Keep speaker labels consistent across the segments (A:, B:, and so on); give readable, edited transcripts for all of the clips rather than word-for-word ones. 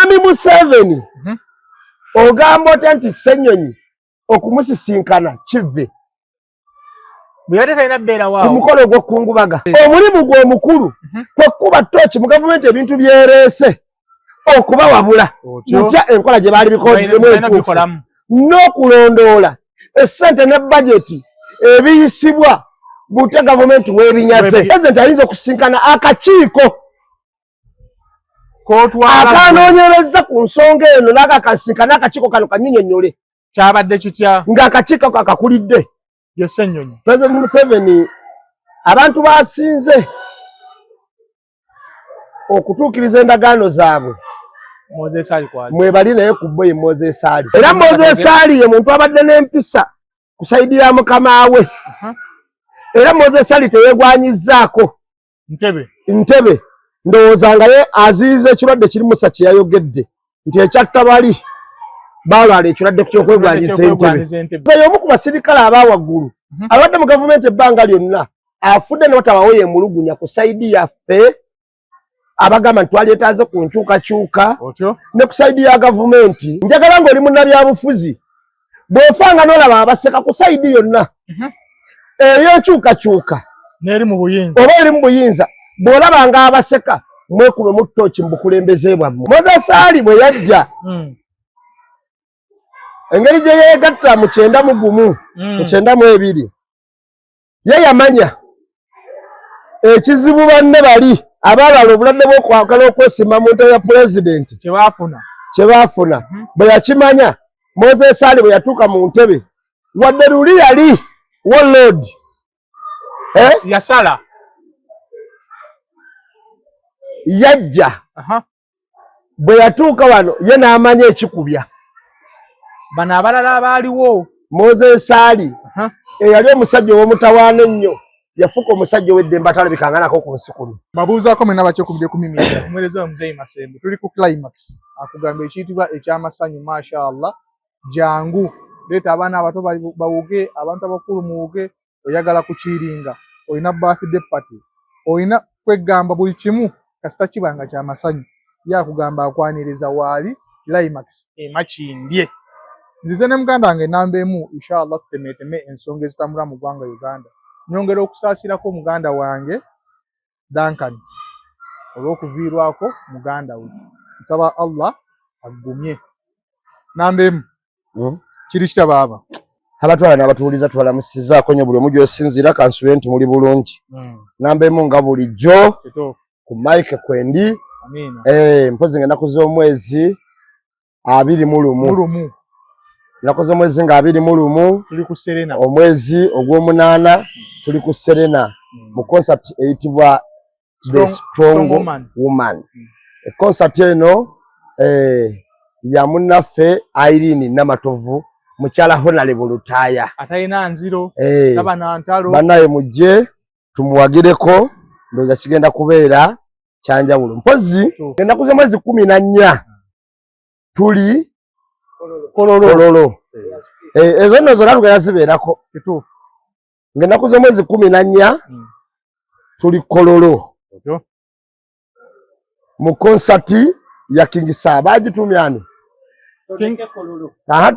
A: Mwami Museveni ogamba otya nti Ssenyonyi okumusisinkana kive kumukolo gw'okkungubaga omulimu gw'omukulu kwekuba ttooki mu gavumenti ebintu byereese okubawabula mutya enkola gye baali bikoddemu entuufu n'okulondoola essente ne bajeti ebiyisibwa butya gavumenti w'ebinyaze pulezidenti ayinza okusisinkana akakiiko akanoonyereza ku nsonga eno n'akakasinkana akakiiko kano kannyinnyonnyole
B: kyabadde kitya
A: ng'akakiiko kakakulidde
B: ye Ssenyonyi.
A: President Museveni abantu basinze okutuukiriza endagaano zaabwe
B: Moses Ali kwali
A: mwebali naye ku bbo ye Moses Ali era Moses Ali ye muntu abadde n'empisa ku sayidi ya mukama we era Moses Ali teyeegwanyizaako ntebe ndowooza nga ye aziiza ekirwadde kiri musa kye yayogedde nti ekyatta bali balwala ekirwadde ky'okwegwanyiza entebe y'omu ku basirikale abawaggulu abadde mu gavumenti ebbanga lyonna afudde n'otabawo yeemulugunya ku sayidi yaffe abagamba nti twaleetaaze ku nkyukakyuka ne ku sayidi ya gavumenti njagala ng'oli munnabyabufuzi bw'ofanga n'olaba abaseka ku sayidi yonna ey'enkyukakyuka
B: n'eri mu buyinza
A: oba eri mu buyinza bw'olabanga abaseka mwekube mu ttooki mu bukulembeze bwammwe. Moses Ali bwe yajja engeri gye yeegatta mu 91 mu 92 ye yamanya ekizibu banne bali abalwala obulwadde bw'okwagala okwesimba mu ntebe ya pulezidenti kye baafuna bwe yakimanya Moses Ali bwe yatuuka mu ntebe wadde luli yali warlord
B: yasala
A: yajja bwe yatuuka wano ye n'amanya ekikubya
B: bano abalala abaaliwo
A: Moses Ali eyali omusajja ow'omutawaana ennyo yafuka omusajja ow'eddembe atalabikangako ku nsi kuno.
B: Babuuzaako mwena bakyekubidde ku mimira omuweereza wa Muzeeyi Masembe tuli ku climax akugamba ekiyitibwa eky'amasanyu mashallah jangu leeta abaana abato bawuge abantu abakulu muwuge oyagala kukiringa olina birthday party olina kwegamba buli kimu kasita kibanga ky'amasanyu yakugamba akwaniriza waali climax emakindye nzize ne muganda wange namba emu inshallah tutemeteme ensonga ezitambula mu ggwanga Uganda nyongera okusaasirako muganda wange Duncan olw'okuviirwako muganda we nsaba Allah agumye namba emu kiri kita baaba
A: abatwala n'abatuuliza tubalamusizaako nnyo buli omu gy'osinziira kansube nti muli bulungi namba emu nga bulijjo ku mike kwendi mpozi ng'ennaku z'omwezi 21 ennaku z'omwezi nga 21
B: tuli ku Serena
A: omwezi ogw'omunaana tuli ku Serena mu concert eyitibwa The Strong Woman. Concert eno ya munnaffe Irene Namatovu mukyala Honorable Lutaaya
B: atalina nziro taba na ntalo
A: bannaye mujje tumuwagireko ndowooza kigenda kubeera kyanjawulo mpozi ennaku z'omwezi 14 tuli kololo ezo nno zonna tugenda zibeerako ng'ennaku z'omwezi 14 tuli kololo mu konsati ya King Saba agitumyani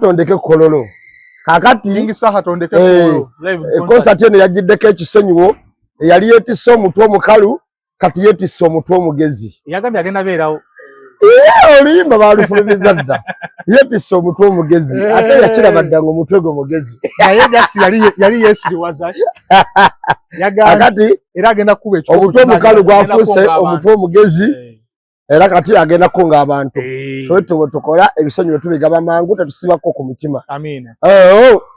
A: tondeke kololo kakati
B: King Saha tondeke kololo live
A: konsati eno yagiddeko ekisonyiwo eyali yeetisse omutwe omukalu kati yeetisse omutwe omugezi
B: yagambye agenda beerawo
A: oluyimba balufulumiza dda yeetisse omutwe omugezi ate yakiraba dda ng'omutwe gwe mugezi
B: naye just yali yeesiriwaza
A: akati
B: era agenda kuba
A: omutwe omukalu gwafuuse omutwe omugezi era kati agenda kunga abantu so tukola ebisonyiwo tubigaba mangu tetusibako ku mitima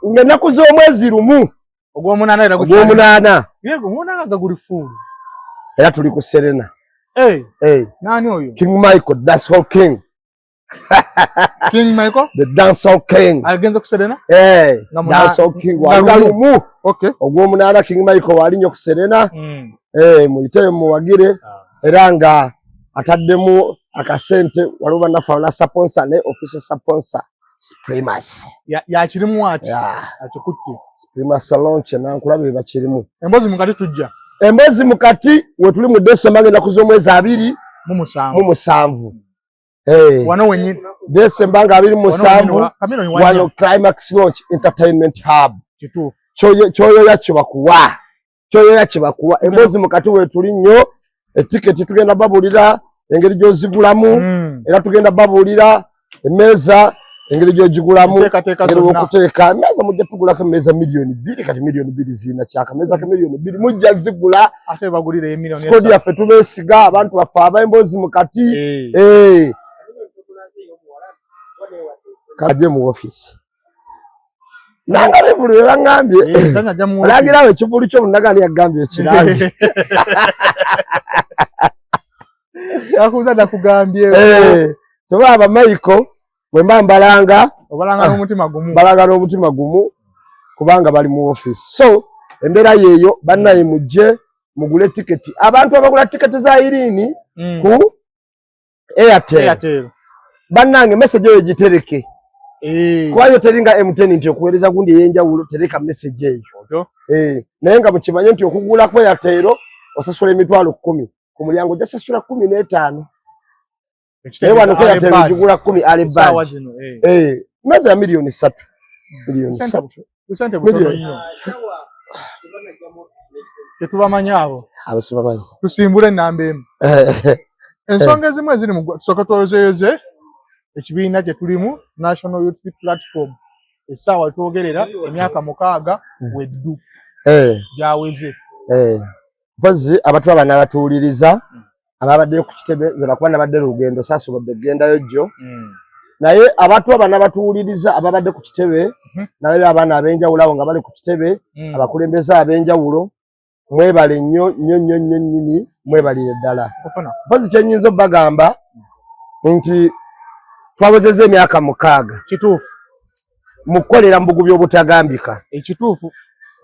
A: ng'ennaku z'omwezi lumu ogw'omunaana era tuli ku Serena
B: nani oyo
A: King Michael dancehall king
B: King Michael
A: the dancehall king
B: agenze ku Serena
A: dancehall king waliwo lumu ogw'omunaana King Michael walinyo ku Serena muyite muwagire era nga ataddemu akasente waliwo bannaffe abala sponsor ne official sponsor Sprimas
B: yakirimu ati akikutte
A: Sprimas salon kyenankulaba bakirimu
B: embozi mukati tujja
A: emboozi mukati we tuli mu Desemba ng'ennaku z'omwezi 27
B: wano wenyi
A: December nga 27 wano Climax Launch Entertainment Hub
B: kituufu
A: choyo yachi bakuwa embozi mukati wetuli nnyo etiketi tugenda babulira engeri gyozigulamu era tugenda babulira emeza engeri gyogigulamu engeri okuteeka emeza mujja tugulako emeza milioni 2 kati milioni 2 zina kyaka meza ke milioni 2 mujja zigula
B: ate bagulira emilioni
A: skodi yaffe tubesiga abantu baffe ab'embozi mukati kaje mu office nanga bivulu bangambye olagira ekivulu kyo bunagani yagambye ekirambye
B: yakuza nakugambye
A: toba Michael bwe mbalanga
B: n'omutima gumu
A: kubanga bali mu office so embera yeyo bannaye mujje mugule tiketi abantu abagula tiketi za Irini ku Airtel bannange message eyo gitereke kwayo teringa M10 nti okuwereza gundi yenjawulo tereka message eyo naye nga mukimanye nti okugula kwa Airtel osasula emitwalo 10 ku mulyango jasasula 15 naye wano kwa Airtel ogula 10 ale badge meza ya milioni 3 milioni 3
B: usante butono nnyo tetubamanya abo
A: sibamanyi
B: tusimbule namba emu ensonga ezimu eziri mu tusooka twozeyeze ekibiina kye tulimu National Youth Platform essaawa twogerera emyaka 6 weddu gyaweze
A: mpozi abantu abana batuwuliriza ababaddeyo ku kitebe ze bakuba nabadde lugendo saasobodde kugendayo jjo naye abantu abana batuwuliriza ababadde ku kitebe naye abaana ab'enjawulo abo nga bali ku kitebe abakulembeze ab'enjawulo mwebale nnyo nnyini mwebalire ddala mpozi kyenyinza obbagamba nti twawezezza emyaka 6
B: kituufu
A: mukukolera mu bugubi obutagambika
B: ekituufu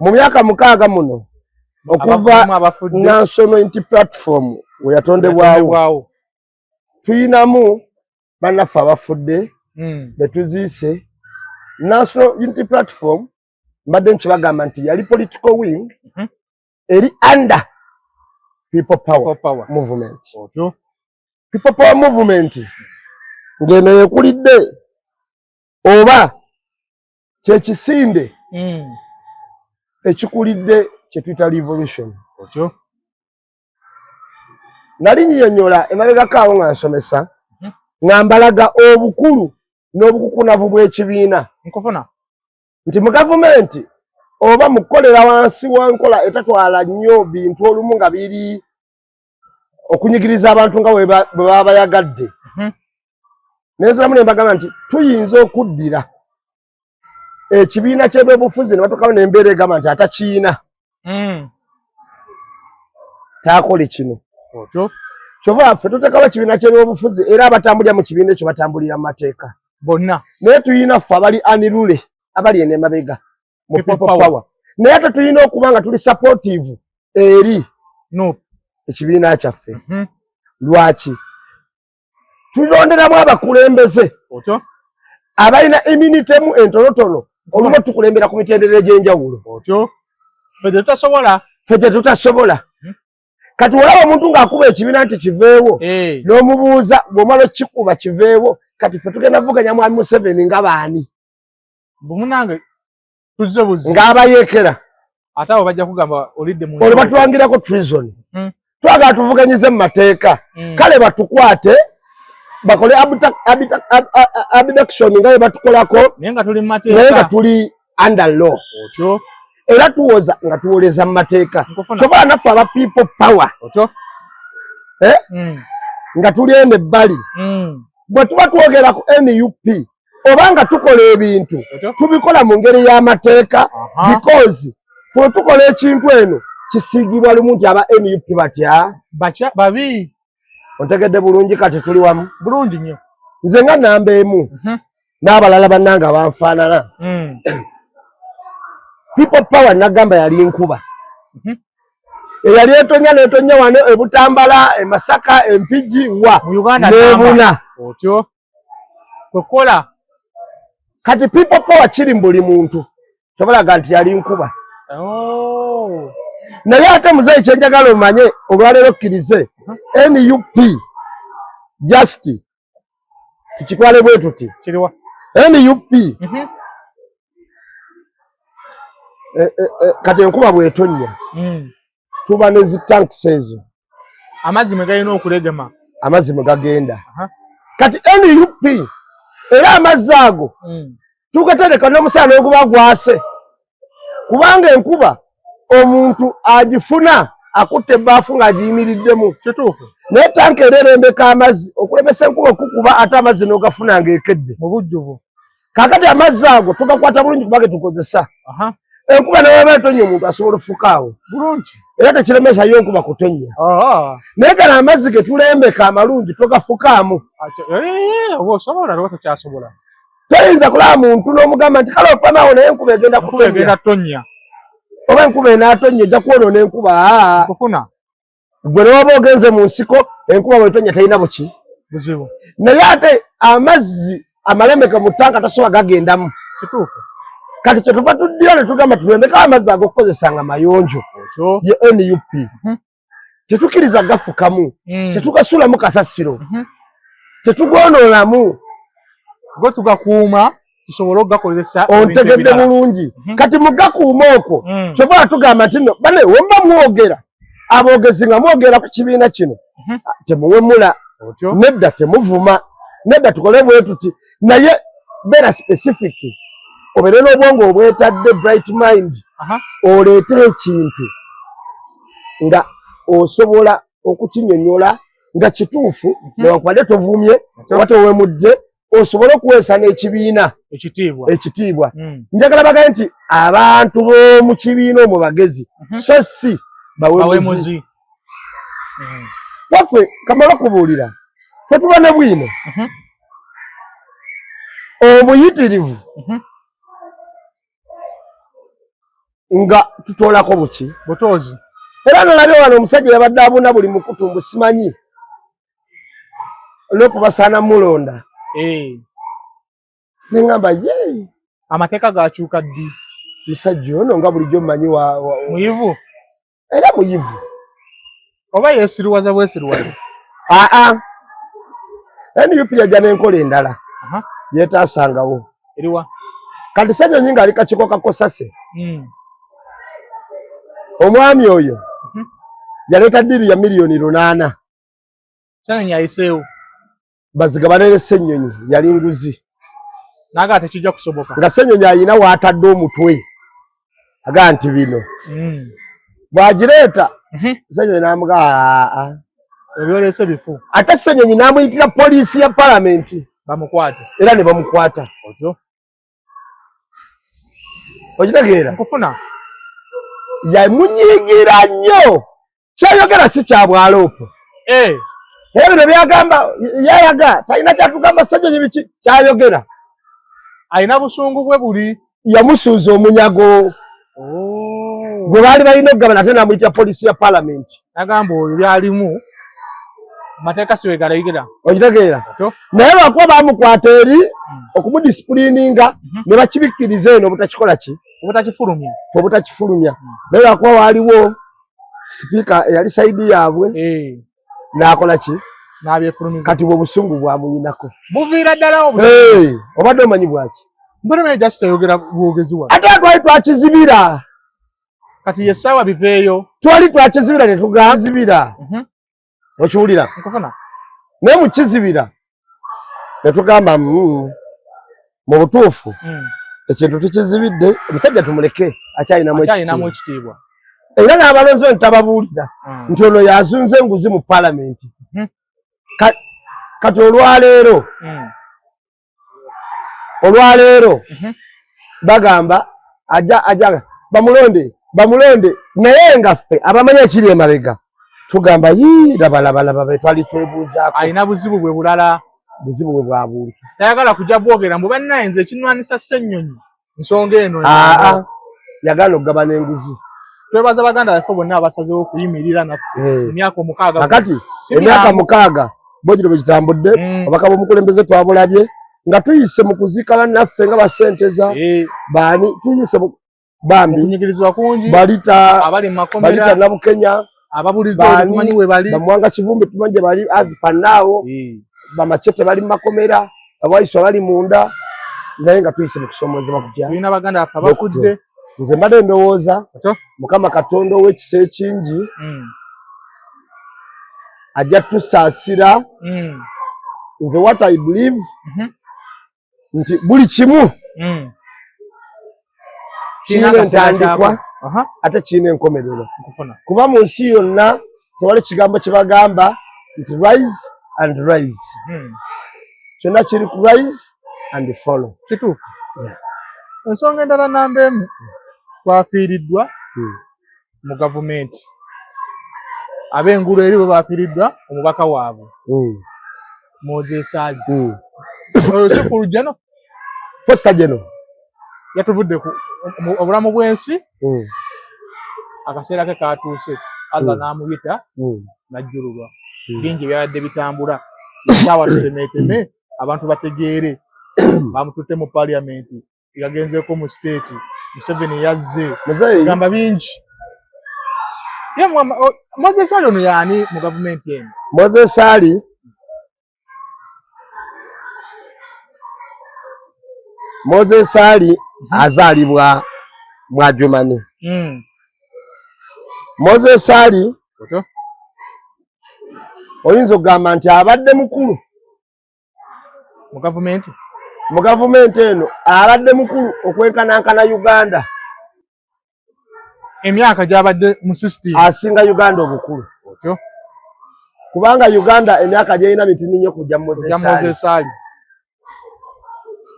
A: mu myaka 6 muno okuva National Unity Platform we yatondebwawo tuyinamu bannaffe abafudde betuziise National Unity Platform mbadde nkibagamba nti yali political wing eri under People Power Movement People Power Movement ngeno yekulidde oba kyekisinde ekikulidde kyetuyita revolution nali nnyonnyola emabegako awo nga nsomesa nga mbalaga obukulu n'obukukunavu bw'ekibiina nti mu gavumenti oba mu kukolera wansi wa nkola etatwala nnyo bintu olumu nga biri okunyigiriza abantu nga bwe baba bayagadde nenziramu ne mbagamba nti tuyinza okuddira ekibiina ky'ebyobufuzi ne batuukawo n'embeera egamba nti atakiina taakole kino kyova ffe tuteekawo ekibiina ky'ebyobufuzi era abatambulira mu kibiina ekyo batambulira mu mateeka
B: bonna
A: naye tuyina ffe abali anirule abali eno emabega mu People Power naye ate tuyina okuba nga tuli supportive eri ekibiina kyaffe lwaki tulonderamu abakulembeze abalina eminitemu entonotono olumu tukulembera ku mitendera egy'enjawulo ffe gye tutasobola kati olaba omuntu ng'akuba ekibiina nti kiveewo n'omubuuza bw'omala okikuba kiveewo kati ffe tugenda vuganya mwami Museveni nga baani ng'abayeekera olwo batulangirako treason twagala tuvuganyize mu mateeka kale batukwate bakole abduction nga batukolako
B: naye nga
A: tuli under law era tuwoza nga tuwoleza mu mateeka kyova naffe aba People Power nga tuli eno ebbali bwe tuba twogera ku NUP oba nga tukola ebintu tubikola mu ngeri y'amateeka because fwe tukola ekintu eno kisiigibwa lumu nti aba NUP batya
B: babi
A: ontegedde bulungi kati tuli wamu
B: bulungi nnyo
A: nze nga namba emu n'abalala bannanga abanfaanana People Power nagamba yali nkuba eyali etonya n'etonya wano ebutambala emasaka empigi wa nebuna
B: otyo kwekola
A: kati People Power kiri mu buli muntu tobalaga nti yali nkuba naye ate muzeeyi kyenjagala omanye olwaleero kkirize NUP just tukitwale bwe tuti
B: kiriwa
A: NUP kati enkuba bw'etonnya tuba ne zitanks ezo
B: amazzi mwe galina okulegema
A: amazzi mwe gagenda kati NUP era amazzi ago tugatereka n'omusaana oguba gwase kubanga enkuba omuntu agifuna akutte ebbaafu ng'agiyimiriddemu
B: kituufu
A: naye tanka era erembeka amazzi okulemesa enkuba okukuba ate amazzi n'ogafuna ng'ekedde
B: mu bujjuvu
A: kaakati amazzi ago tugakwata bulungi kuba getukozesa enkuba neweba etonnya omuntu asobola ofukaawo
B: bulungi
A: era tekiremesayo enkuba kutonnya naye gano amazzi ge tulembeka amalungi togafukaamu
B: oba osobola lwa tokyasobola
A: toyinza kulaba muntu n'omugamba nti kale opamaawo naye enkuba egenda
B: kutonnya
A: oba enkuba enaatonnya ejja kwonoona enkuba
B: kufuna
A: gwe newaba ogenze mu nsiko enkuba bwetonya terina buki
B: buzibu
A: naye ate amazzi amalembeka mu ttanka tasobola gagendamu
B: kituufu
A: kati kyetuva tuddira ne tugamba tulembeko amazzi ag'okukozesanga mayonjo ye NUP tetukkiriza gafukamu tetugasulamu kasasiro tetugonoolamu
B: go tugakuuma tusobole okugakozesa
A: ontegedde bulungi kati mugakuuma okwo kyova tugamba nti no bane wemba mwogera aboogezi nga mwogera ku kibiina kino temuwemula nedda temuvuma nedda tukole bwe tuti naye beera specific obeere n'obwongo obwetadde bright mind oleete ekintu nga osobola okukinyonyola nga kituufu newankubadde tovumye oba tewemudde osobole okuweesa n'ekibiina ekitiibwa njagala bagaye nti abantu b'omu kibiina omwo bagezi so si bawemuzi waffe kamala kubuulira fe tuba ne bwino obuyitirivu nga tutoolako buki
B: butozi
A: era nolabye wano omusajja yabadde abuna buli mukutumbu simanyi olw'okubasaana mulonda neŋŋamba ye
B: amateeka gakyuka ddi
A: musajja ono nga bulijjo mmanyi
B: muyivu
A: era muyivu
B: oba yeesiruwaza bwesiruwaza
A: NUP yajja n'enkola endala yeetaasangawo
B: eriwa
A: kati Ssenyonyi ng'ali kakiko kakosase omwami oyo yaleeta ddiiru ya miliyoni 800
B: Ssenyonyi ayiseewo
A: bazigabane ne Ssenyonyi yali nguzi
B: naga tekijja kusoboka
A: nga Ssenyonyi ayina waatadde omutwe agaa nti bino bw'agireeta Ssenyonyi n'amugaa
B: ebyoleese bifu
A: ate Ssenyonyi n'amuyitira poliisi ya palamenti
B: bamukwate
A: era ne bamukwata
B: otyo
A: okitegeera
B: nkufuna
A: yamunyiigira nnyo kyayogera si kya bwaloopo era bino byagamba yayaga talina kyatugamba Ssenyonyi biki kyayogera
B: ayina busungu bwe buli
A: yamusuuza omunyago gwe baali balina okugabana ate n'amuyitira poliisi ya palamenti
B: nagamba oyo byalimu mateeka siwe galayigira
A: okitegeera naye lwakuba bamukwata eri okumudisipuliininga ne bakibikkiriza eno obutakikola ki
B: obutakifulumya
A: fe obutakifulumya naye lwakuba waaliwo sipiika eyali sayidi yaabwe n'akola ki
B: n'abyefulumiza
A: kati bwe obusungu bwamuyinako
B: buviira ddala
A: obadde omanyi bwaki
B: mbona jasita yogera bwogezi wa
A: ate twali twakizibira
B: kati yessaawa biveeyo
A: twali twakizibira ne tugazibira okiwulira naye mu kizibira ne tugamba mu butuufu ekintu tukizibidde omusajja tumuleke akyalinamu
B: ekitiibwa
A: era n'abalonzi be ntababuulira nti ono yazunze enguzi mu palamenti kati olwaleero bagamba ajja bamulonde naye ngaffe abamanyi ekiri emabega tugamba labalaba be twali twebuuzaako
B: alina buzibu bwe bulala
A: buzibu bwe bwa buntu
B: tayagala kujja bwogera mbu bannayinza ekinwanisa Ssenyonyi nsonga eno
A: yagala okugabana enguzi
B: twebaza baganda baffe bonna abasazeewo okuyimirira naffe emyaka 6
A: kakati emyaka 6 bwegiro bwe kitambudde abaka b'omukulembeze twabulabye nga tuyise mu kuziika bannaffe nga basenteza baani tuyise bambi
B: kunyigirizibwa kungi
A: balita
B: abali mu makomera
A: Nabukenya
B: ababulizo tumanyi we bali
A: bamwanga Kivumbi tumanyi bali azipannaawo bamachete bali mu makomera abaiswa bali munda naye nga tuyise mu kusomozebwa kutya
B: tulina baganda baffe abafudde
A: nze mbadde ndowooza Mukama Katonda ow'ekisa ekingi ajja tusaasira nze what I believe nti buli kimu kiina entandikwa ate kiina enkomerero kuba mu nsi yonna tewali kigambo kye bagamba nti rise and rise kyonna kiri ku rise and follow
B: kituufu ensonga endala namba emu twafiiriddwa mu gavumenti ab'engulu eri bwe bafiiriddwa omubaka waabwe Moses Ali oyo sikulu jeno
A: Foster General
B: yatuvudde ku obulamu bw'ensi akaseera ke katuuse Allah n'amuyita najjululwa bingi byabadde bitambula essaawa tutemeeteme abantu bategeere bamututte mu paliamenti yagenzeeko mu state Museveni yazze gamba bingi Moses Ali ono yaani mu gavumenti eno
A: Moses Ali azaalibwa mu Adjumani. Moses Ali oyinza okugamba nti abadde mukulu mu gavumenti eno abadde mukulu okwenkanankana Uganda
B: emyaka gy'abadde mu system
A: asinga Uganda obukulu kubanga Uganda emyaka gy'erina mitini nnyo kujja Moses Ali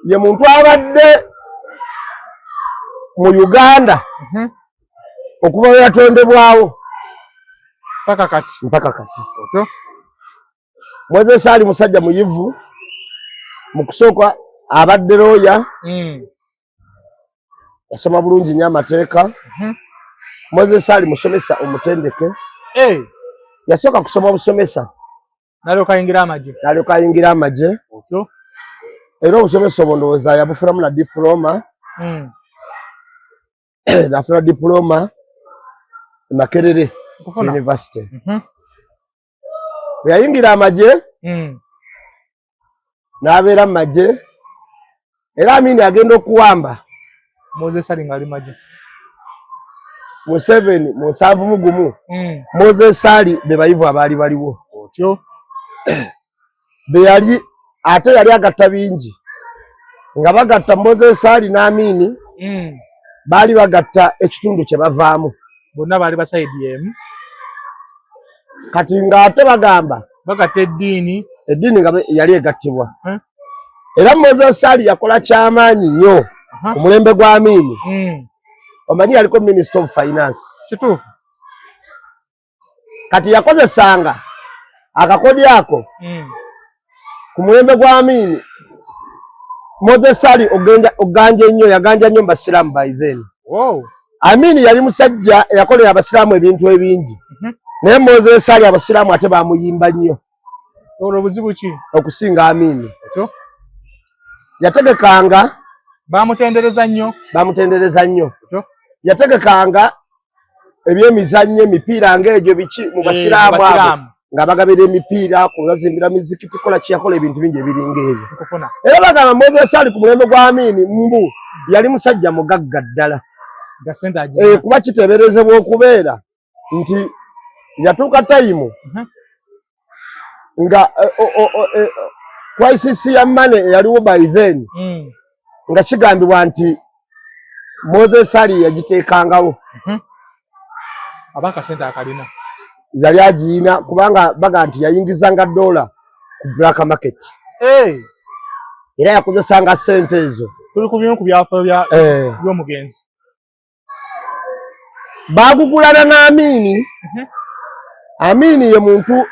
A: ye muntu abadde mu Uganda okuva we yatondebwawo mpaka kati Moses Ali musajja muyivu mu kusooka abadde looya yasoma bulungi nnyo amateeka Moses Ali musomesa omutendeke yasooka kusoma busomesa
B: n'alyoka
A: ayingira amagye era obusomesa obwo ndowooza yabufulamu na diploma nafuna diploma e Makerere University bwe yayingira amagye n'abeera mu magye era Amini agenda okuwamba
B: Moses Ali ng'ali magye
A: mu 7 mu 7 Moses Ali be bayivu abaali baliwo be yali ate yali agatta bingi nga bagatta Moses Ali n'Amini baali bagatta ekitundu kye bavaamu
B: bonna baali basaidi emu
A: kati nga ate bagamba
B: bagatta eddiini
A: nga yali egattibwa era Moses Ali yakola kyamaanyi nnyo ku mulembe gwa Amini omanyi yaliko Minister of Finance
B: kituufu
A: kati yakozesanga akakodi ako ku mulembe gwa Amini Moses Ali yaganja nnyo Basiraamu by then Amini yali musajja eyakolera Abasiraamu ebintu ebingi naye Moses Ali Abasiraamu ate bamuyimba nnyo
B: obuzibu ki
A: okusinga Amini yategekanga
B: bamutendereza nnyo yategekanga ebyemizannyo emipiira ng'egyo biki mu Basiraamu abo nga bagabira emipiira kubazimbira mizikiti kola kiyakola ebintu bingi ebiringa ebyo era bagamba Moses Ali ku mulembe gwa Amini mbu yali musajja mugagga ddala kuba kiteeberezebwa okubeera nti yatuuka tayimu nga crisis ya money eyaliwo by then nga kigambibwa nti Moses Ali yagiteekangawo abaka sente akalina
A: yali agiina kubanga baga nti yayingizanga $1 ku black market era yakozesanga sente ezo
B: tuli ku bimu ku byafo by'omugenzi
A: bagugulana n'Amini Amini ye muntu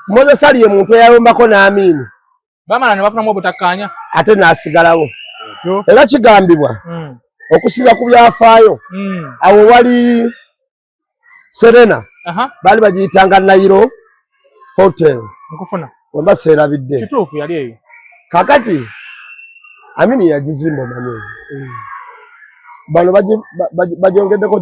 A: Moses Ali ye muntu eyayombako n'Amini
B: bamala ne bafunamu obutakkaanya
A: ate n'asigalawo era kigambibwa okusiza ku byafaayo awo wali Serena baali bagiyitanga Nairo Hotel wemba seerabidde
B: kituufu yali eyo
A: kakati Amini yagizimba manyi bano bajongeddeko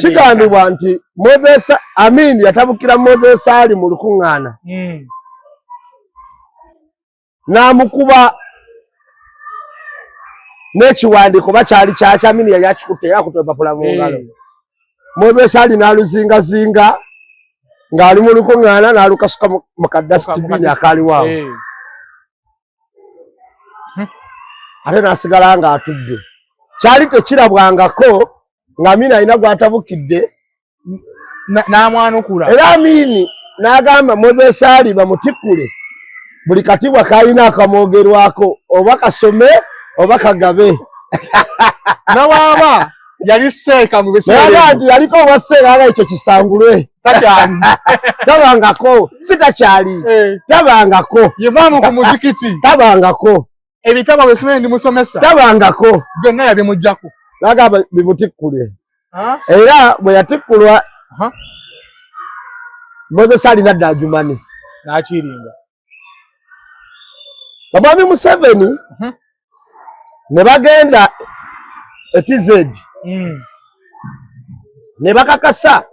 A: kigambibwa nti Moses Amini yatabukira Moses Ali mu lukuŋŋaana namukuba n'ekiwandiiko bakyali kyaki Amini yali akikutte era akutte epapula mu ngalo. Moses Ali n'aluzingazinga ng'ali mu lukuŋŋaana n'alukasuka mu kadasitibini akaaliwo. Ate n'asigala ng'atudde. Kyali tekirabwangako nga Amini alina gw'atabukidde
B: n'amwanukula.
A: Era Amini n'agamba Moses Ali bamutikkule buli katibwa kaalina akamwogerwako oba kasome oba kagabe.
B: Nawaaba yali seeka mu biseera
A: nti yaliko obwaseeka nga ekyo kisangulwe
B: takyali
A: tabangako si takyali tabangako
B: ye maamu ku muzikiti
A: tabangako
B: ebitabo bye ndi musomesa
A: tabangako
B: byonna yabimuggyako
A: n'agamba bimutikkule. Era bwe yatikkulwa Moses Ali n'adda Adjumani
B: n'akiringa.
A: Mwami Museveni ne bagenda e TZ ne bakakasa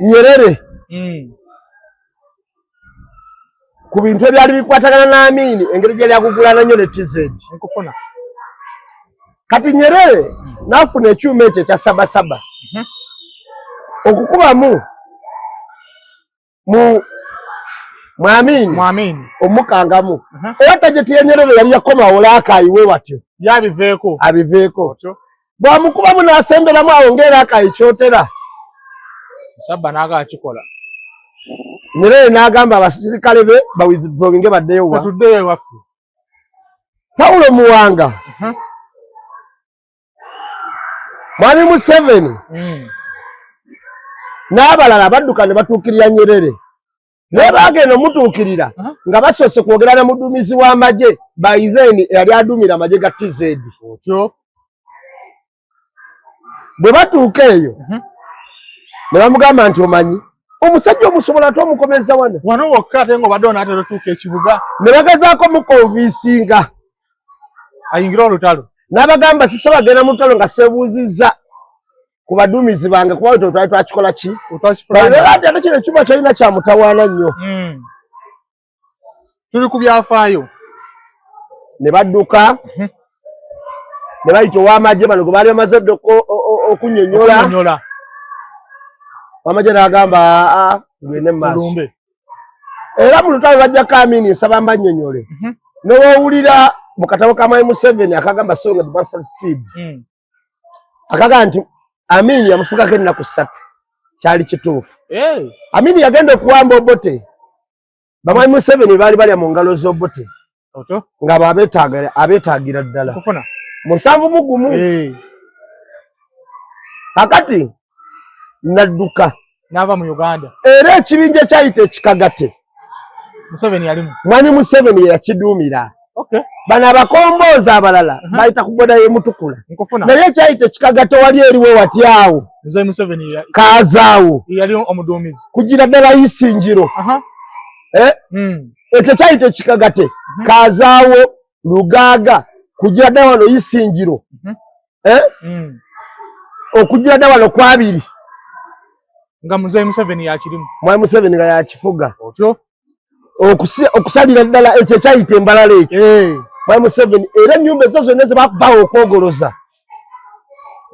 A: Nyerere ku bintu ebyali bikwatagana n'Amini engeri gye lyagugulana nnyo ne TZ. Kati Nyerere n'afuna ekyuma ekyo ekya sabasaba okukubamu mu Amini omukangamu. Era tajeti ya Nyerere yali yakomawo laakayiwe watyo
B: yabiveeko
A: abiveeko bw'amukubamu n'asemberamu awo ng'eraakayi kyotera.
B: Musabba n'agaakikola.
A: Nyerere n'agamba abasirikale be bawithdrawinge baddeyo wa
B: tuddeyo waffe.
A: Paulo Muwanga Mwami Museveni n'abalala badduka ne batuukirira Nyerere naye baagenda omutuukirira nga basoose kwogera ne muduumizi w'amagye Baizeni eyali aduumira amagye ga TZ. Bwe batuuka eyo ne bamugamba nti omanyi omusajja omusobola twomukomeza
B: wano wokka ate ng'obadde onaatera otuuka ekibuga.
A: Ne bagezaako mukonvinsinga
B: ayingira olutalo
A: n'abagamba sisobola genda mu lutalo nga seebuuzizza ku baduumizi bange kuba twali twakikola ki ate ate kino ekyuma kyalina kyamutawaana nnyo.
B: Tuli ku byafaayo.
A: Ne badduka ne bayita ow'amagye bano gwe baali bamaze dda okunnyonnyola. Ow'amagye n'agamba tugende mu maaso. Era mu lutalo bajjako Amini nsaba mbannyonnyole. N'owoowulira mu katabo ka Mwami Museveni akagamba Song of the Bastard Seed akagamba nti Amini yamufugako ennaku 3 kyali kituufu. Amini yagenda okuwamba Obote bamwami Museveni baali balya mu ngalo z'Obote nga abeetaagira ddala mu 7 kakati nadduka
B: n'ava mu Uganda.
A: Era ekibinja kyayita ekikagate
B: Museveni yalimu.
A: Mwami Museveni yakiduumira. Bano abakombooza abalala bayita kugoda y'emutukula naye ekyayita ekikagate wali eriwe wati awo kaazaawo
B: yali omuduumizi
A: kugira ddala Isingiro. Ekyo kyayita ekikagate kaazaawo Lugaaga kugira ddala wano Isingiro okugira ddala wano kwabiri
B: nga Muzeeyi Museveni yakirimu.
A: Mwami Museveni nga yakifuga okusalira ddala ekyo kyayita embalala ekyo. Mwami Museveni era ennyumba ezo zonna ze bakubawo okwogoloza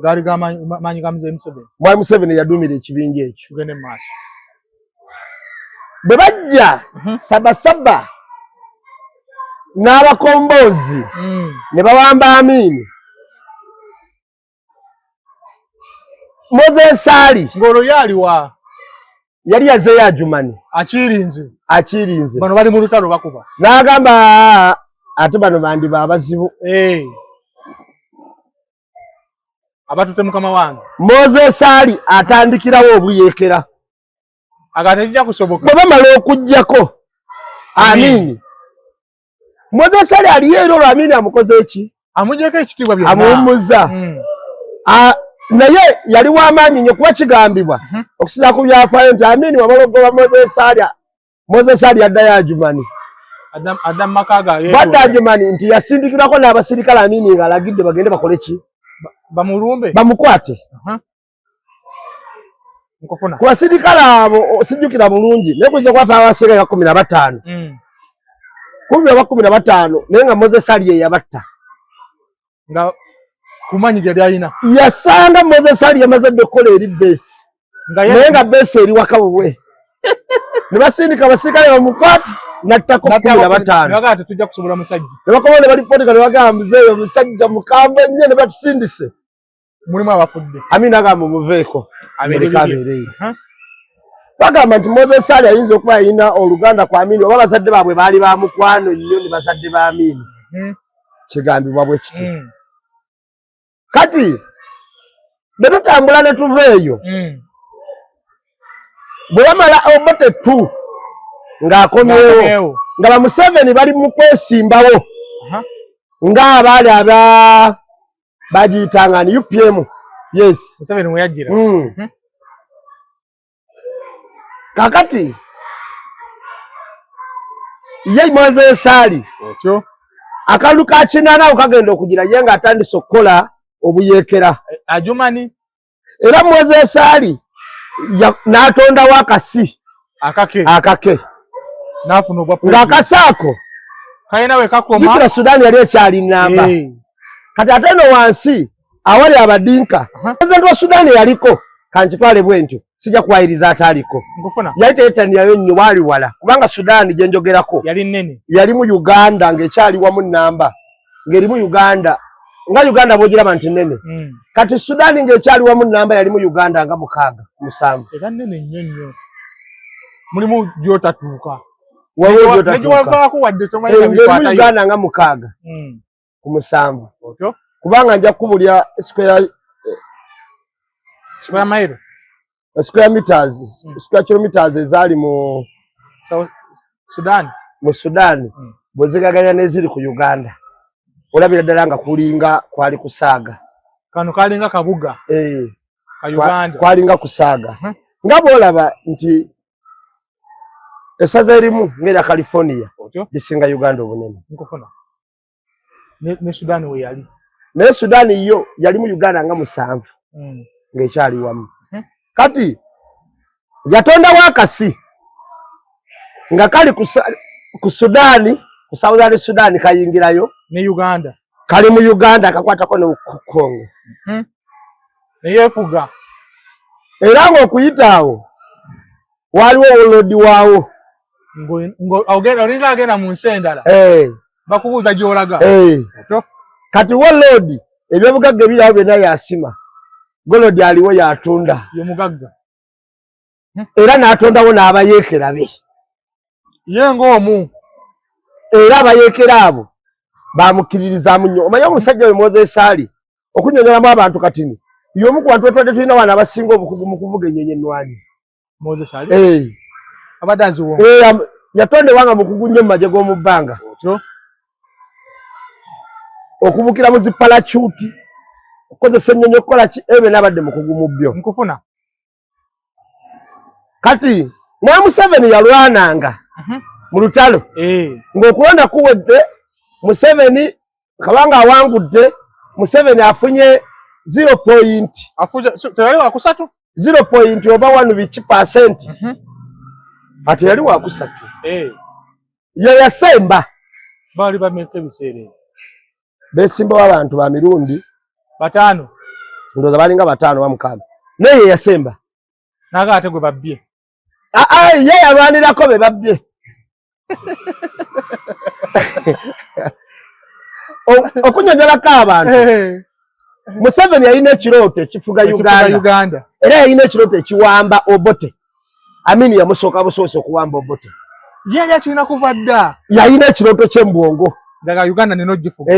B: gaali gamaanyi ga Muzeeyi Museveni.
A: Mwami Museveni yaduumira ekibinja ekyo.
B: Tugende mu maaso.
A: Bwe bajja sabasaba n'abakomboozi ne bawamba Amini Moses Ali
B: ng'olwo yaliwa
A: yali yazeeyo Adjumani akirinze
B: bano bali mu lutalo bakuba
A: n'agamba ate bano bandi baabazibu
B: abatutte mukama wange.
A: Moses Ali atandikirawo obuyeekera
B: agate kijja kusoboka
A: bwe bamala okuggyako Amini Moses Ali aliyo era olwo Amini amukoze eki
B: amugyeko ekitiibwa byonna
A: amuwummuza naye yali w'amaanyi nnyo kuba kigambibwa okusiza ku byafaayo nti Amini wamala okugoba Moses Ali addayo Adjumani
B: adda mu maka gaabwe
A: badda Adjumani nti yasindikirwako n'abasirikale Amini ng'alagidde bagende bakole ki
B: bamulumbe
A: bamukwate.
B: nkufuna
A: kwa sirikala abo sijukira bulungi ne kuze kwa fa wasega ya 15 15 nenga Moses Ali yabatta
B: nga kumanyi gya alina
A: yasanga Moses Ali yamaze dokola eri base nenga base eri wakabwe ne basindika basirikale bamukwata nattako 15
B: nagate tujja kusobola musajja
A: ne bakobole bali poti kale wagambuzeyo musajja mukamba nnyo ne batusindise
B: mulimu abafudde
A: amina agamba muveeko
B: abeereye
A: bagamba nti Moses Ali ayinza okuba ayina oluganda kwa Amini oba bazadde baabwe baali ba mukwano nnyo ne bazadde ba Amini kigambibwa bwe kiti kati bwe tutambula ne tuveeyo bwe bamala Obote tu ng'akomyewo nga ba Museveni bali mu kwesimbawo ng'abaali bagiyitanga ni UPM yes
B: Museveni mwe yajjira
A: kakati ye Moses Ali
B: otyo
A: akalulu ka kinana okagenda okugira ye nga atandise okukola obuyeekera
B: ajumani
A: era Moses Ali n'atondawo akasi akake
B: nafuna obwa
A: ng'akasaako
B: kayina we kakoma
A: jukira Sudan yali ekyali namba kati ate no wansi awali abadinka president wa Sudan yaliko kankitwale bwentyo sijja kuwayiriza ataliko
B: nkufuna
A: yali teetaniyayo nnyo wali wala kubanga Sudan gye njogerako
B: yali nnene yali
A: mu Uganda ng'ekyali wamu namba ng'eri mu Uganda nga Uganda bw'ogiraba nti nnene kati Sudan ng'ekyali wamu namba yali mu Uganda nga 7
B: era nnene nnyo nnyo mulimu gyotatuuka
A: wawogyotaako wadde tomanyi Uganda nga 6 ku 7
B: otyo
A: kubanga nja kubulya square meters square kilometers ezaali mu
B: Sudan
A: bwezigaganya n'eziri ku Uganda olabira ddala nga kulinga kwali kusaaga
B: kano kalinga kabuga ka Uganda
A: kwalinga kusaaga nga bwolaba nti esaza erimu ng'erya California lisinga Uganda obunene
B: nkufuna ne Sudan we yali
A: naye Sudan yo yali mu Uganda nga 7 ng'ekyali wamu kati yatondawo akasi nga kali ku Sudan ku Southern Sudan kayingirayo
B: ne Uganda
A: kali mu Uganda akakwatako ne Congo
B: ne yefuga
A: era ng'okuyitaawo waliwo olodi waawo
B: olinga agenda mu nsi endala bakubuuza gy'olaga
A: kati wolodi ebyobugagga ebirawo byonna yasima golodi aliwo yatunda
B: ye mugagga
A: era n'atondawo n'abayeekera be
B: ye ng'omu
A: era abayeekera abo bamukiririzamu nnyo omanye omusajja we Moses Ali okunyonyolamu abantu katini y'omu ku bantu betwadde tulina wana abasinga obukugu mu kuvuga ennyonyi ennwanyi
B: Moses Ali abadde aziwo
A: yatondebwanga mukugu nnyo mu magye g'omu bbanga okubukira mu zipalacuuti okukozesa ennyonyi okukola ki ebyo n'abadde mukugu mu byo
B: nkufuna
A: kati mwa Museveni yalwananga mu lutalo ng'okulonda kuwedde Museveni kabanga awangudde Museveni afunye 0 point
B: teyali wakusatu
A: 0 point oba 1% ate yali wakusatu ye yasemba
B: bali bameka ebiseera
A: besimbawo abantu ba mirundi
B: 5
A: ndowooza balinga 5 ba 6 naye yasemba
B: naga ate gwe babbye
A: ye yalwanirako be babbye okunyonyolako abantu Museveni yalina ekirooto ekifuga Uganda era yalina ekirooto ekiwamba Obote Amini yamusooka busoose okuwamba Obote
B: yali akirina kuva dda
A: yalina ekirooto ky'embwongo
B: daga Uganda neno gifuga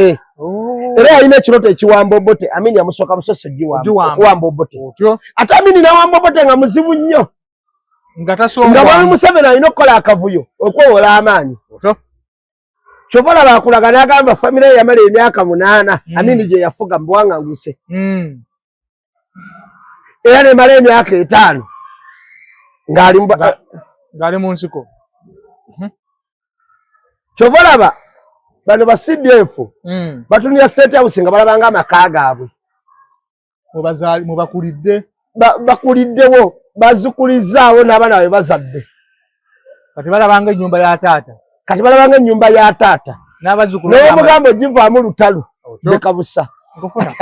A: era yalina ekirooto ekiwamba Obote Amini yamusooka busoose okuwamba Obote ate Amini nawamba Obote nga muzibu nnyo nga bwami Museveni alina okukola akavuyo okwewola amaanyi kyova olaba akulaga n'agamba famire ye yamala emyaka 8 Amini gye yafuga mu buwaŋŋanguse era nemala emyaka 5
B: ng'ali mu nsiko
A: kyova olaba bano ba CDF batunira State House nga balabanga amaka gaabwe
B: mubakulidde
A: bakuliddewo bazukulizaawo n'abaana baabwe bazadde.
B: Kati balabanga ennyumba ya taata.
A: Kati balabanga ennyumba ya taata.
B: N'abazzukulu.
A: N'omugambo givaamu lutalu. Bekabusa.
B: Nkufuna.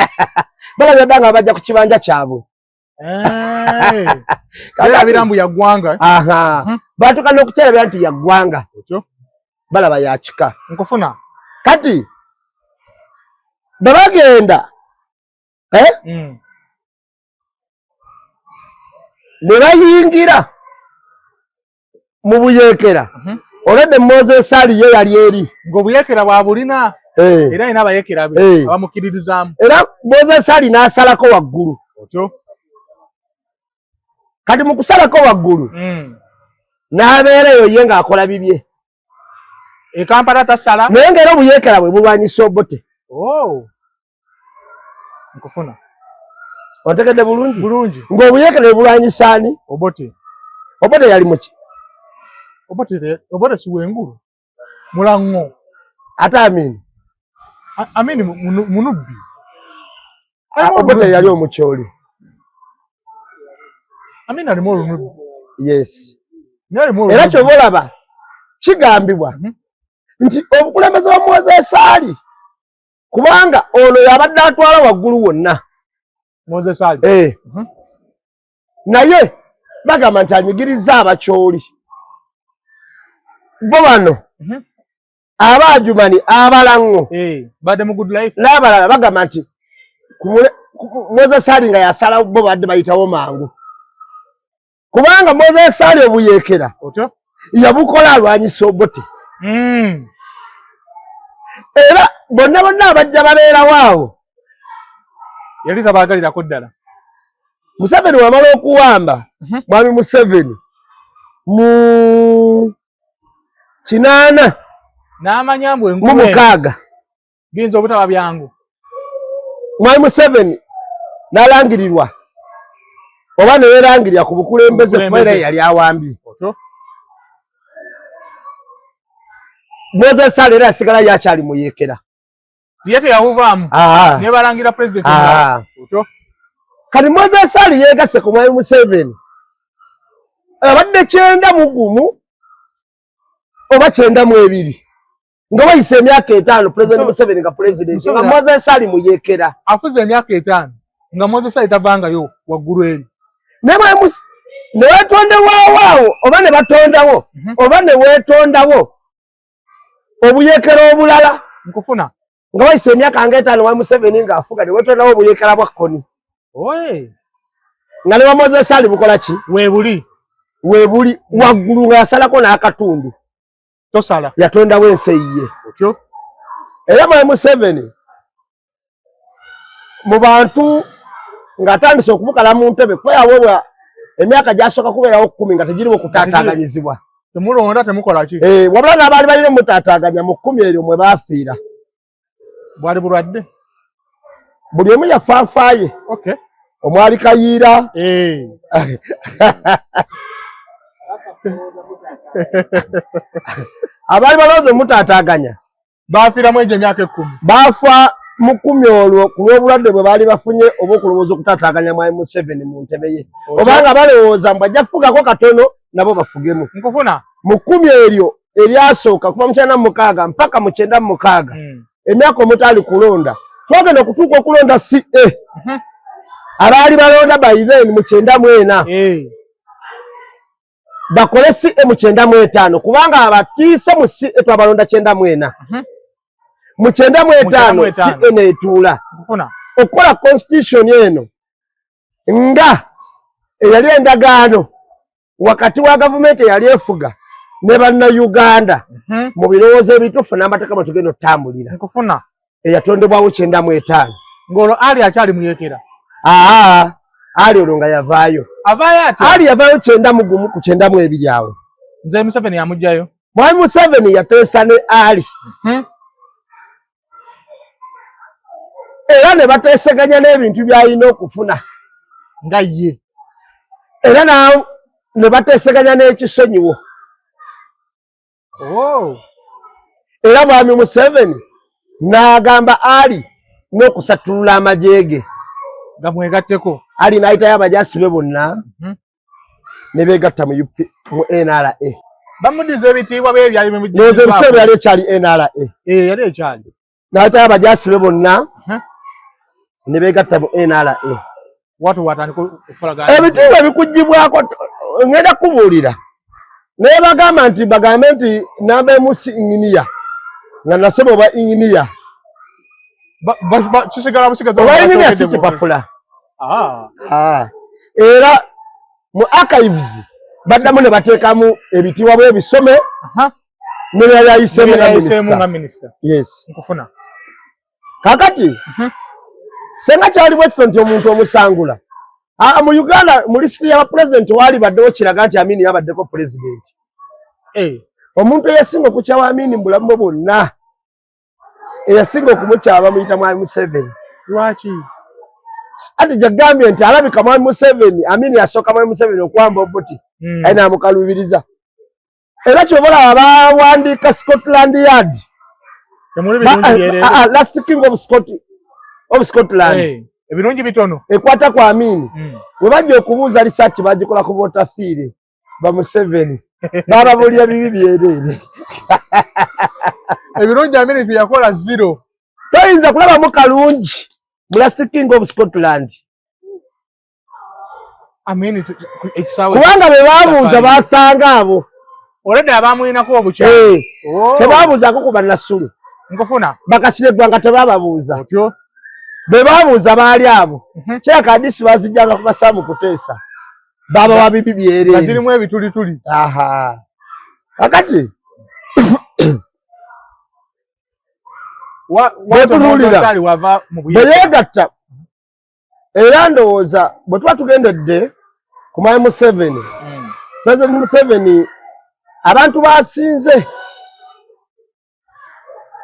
A: Balabye dda nga bajja ku kibanja kyabwe.
B: Kale birambu ya ggwanga.
A: Aha. Batuuka n'okukyerabira nti ya ggwanga.
B: Otyo.
A: Balaba ya kika.
B: Nkufuna.
A: Kati bwe bagenda ne bayingira mu buyeekera. Olwedde Moses ali ye yali eri.
B: Ng'obuyeekera bwa bulina. Era alina abayeekera be abamukkiririzaamu.
A: Era Moses ali n'asalako waggulu.
B: Otyo.
A: Kati mu kusalako waggulu n'abeera eyo ye ng'akola bibye.
B: E Kampala tasala.
A: Naye ng'era obuyeekera bwe bulwanyisa Obote.
B: Nkufuna.
A: Ontegedde bulungi?
B: Bulungi.
A: Ng'obuyeekera bwe bulwanyisa ani?
B: Obote.
A: Obote yali muki?
B: Obote si wengulu. Mulango.
A: Ate Amini.
B: Amini munubbi.
A: Obote yali omukyoli.
B: Amini ali mulunubbi.
A: Yes.
B: Era
A: kyova olaba kigambibwa nti obukulembeze bwa Moses ali kubanga ono yabadde atwala waggulu wonna.
B: Moses ali.
A: Naye bagamba nti anyigiriza abakyoli. Bo bano abaajumani abalango
B: badde mu good life
A: n'abalala bagamba nti Moses ali nga yasalawo bo badde bayitawo mangu kubanga Moses ali obuyeekera yabukola alwanyisa Obote. Era bonna abajja babeerawo awo
B: yali tabaagalirako ddala.
A: Museveni wamala okuwamba mwami Museveni mu 8
B: n'amanya mbwe
A: mu 6
B: biyinza obutaba byangu.
A: Mwami Museveni n'alangirirwa oba ne yeerangirira ku bukulembeze kuba era yali awambye. Moses ali era asigala yakyali muyeekera.
B: Ye teyawuvaamu ne balangira pulezidenti.
A: Kati Moses ali yeegase ku mwami Museveni abadde 91 oba 92 nga bayise emyaka 5 Pulezidenti Museveni nga pulezidenti nga Moses ali muyeekera.
B: Afuze emyaka 5 nga Moses ali tavangayo waggulu eri.
A: Ne weetondewo awo oba ne batondawo oba ne weetondawo obuyeekera obulala.
B: Nkufuna.
A: Nga bayise emyaka nga 5 wa Museveni ng'afuga ne weetondawo obuyeekera bwa kkoni. Nga ne wa Moses ali bukola ki? Weebuli waggulu ng'asalako n'akatundu.
B: Tosala.
A: Yatondawo ensi eyiye. Era mwami Museveni mu bantu ng'atandise okubukala mu ntebe kuba yaweebwa emyaka gy'asooka kubeerawo 10 nga tegiriwo kutaataaganyizibwa.
B: Temulonda temukola ki?
A: Wabula n'abaali balina mutaataaganya mu 10 eryo mwe baafiira.
B: Bwali bulwadde?
A: Buli omu yafaafaaye. Omwali Kayiira. Abaali balowooza mutaataaganya
B: baafiiramu egyo emyaka 10.
A: Baafa mu 10 olwo ku lw'obulwadde bwe baali bafunye oba okulowooza okutaataaganya mwami Museveni mu ntebe ye. Obanga balowooza mbu ajja kufugako katono nabo bafugemu.
B: Nkufuna.
A: Mu 10 eryo eryasooka kuva mu 96 mpaka mu 96 emyaka omutaali kulonda twagenda okutuuka okulonda CA. Abaali balonda by then mu 94 bakole CA mu 95 kubanga abatiise mu CA twabalonda 94 mu 95 CA neetuula okukola constitution eno nga eyali endagaano wakati wa gavumenti eyali efuga ne bannayuganda mu birowoozo ebituufu n'amateeka mwe tugenda otutambulira.
B: Nkufuna.
A: Eyatondebwawo 95
B: ng'olwo ali akyali muyeekera.
A: Ali olwo nga yavaayo.
B: Avaayo ati?
A: Ali yavaayo 91 ku 92 awo.
B: Nze Museveni yamugjayo.
A: Mwami Museveni yateesa ne Ali. Era ne bateeseganya n'ebintu by'alina okufuna.
B: Nga ye.
A: Era ne bateeseganya n'ekisonyiwo. Era mwami Museveni n'agamba Ali n'okusattulula amagye ge.
B: Nga mwegatteko.
A: Ali n'ayitayo abajaasi be bonna ne begatta mu NRA.
B: Bamudize ebitiibwa bye byali mu
A: mujja. Nze biseera yali ekyali NRA.
B: Yali ekyali.
A: N'ate abajaasi be bonna ne begatta mu NRA.
B: Watu watandika okukolaga.
A: Ebitiibwa bikuggyibwako ngenda kubuulira. Naye bagamba nti bagambe nti nabeemusi inginiya nga nasoma oba inginiya.
B: Kisigala busigaza
A: oba inginiya si kipapula. Era mu archives baddamu ne bateekamu ebitiibwa bwe bisome ne byayiseemu nga minisita. Yes.
B: Nkufuna.
A: Kakati senga kyali bwe kito nti omuntu omusangula. Mu Uganda mu lisiti ya president wali baddewo kiraga nti Amini yabaddeko president. Omuntu eyasinga okukyawa Amini mu bulamu bwonna eyasinga okumukyaba muyita Mwami Museveni.
B: Lwaki?
A: Ati jagambye nti alabika Mwami Museveni Amini yasooka Mwami Museveni okwamba obuti ayina amukalubiriza. Era kyobola abawandiika Scotland Yard. Last king of Scotland.
B: Ebirungi bitono
A: ekwata kwa Amini bwe bajja okubuuza research bagikola ku botafiire ba Museveni bababulira bibi byerere.
B: Ebirungi Amini byakola 0.
A: Toyinza kulabamu kalungi mu last king of Scotland.
B: Amini ekisawe
A: kubanga be babuuza basanga abo
B: olede abamuyinako obukyayi.
A: Tebabuuzako ku bannasulu
B: nkufuna
A: bakasire gwanga tebababuuza
B: otyo.
A: Be babuuza baali abo kyeka hadisi bazijjanga ku basaamu kuteesa baba wa bibi byerere
B: bazirimu ebitulituli.
A: Kakati bwe yeegatta era ndowooza bwe tuba tugendedde ku Mwami Museveni President Museveni abantu basinze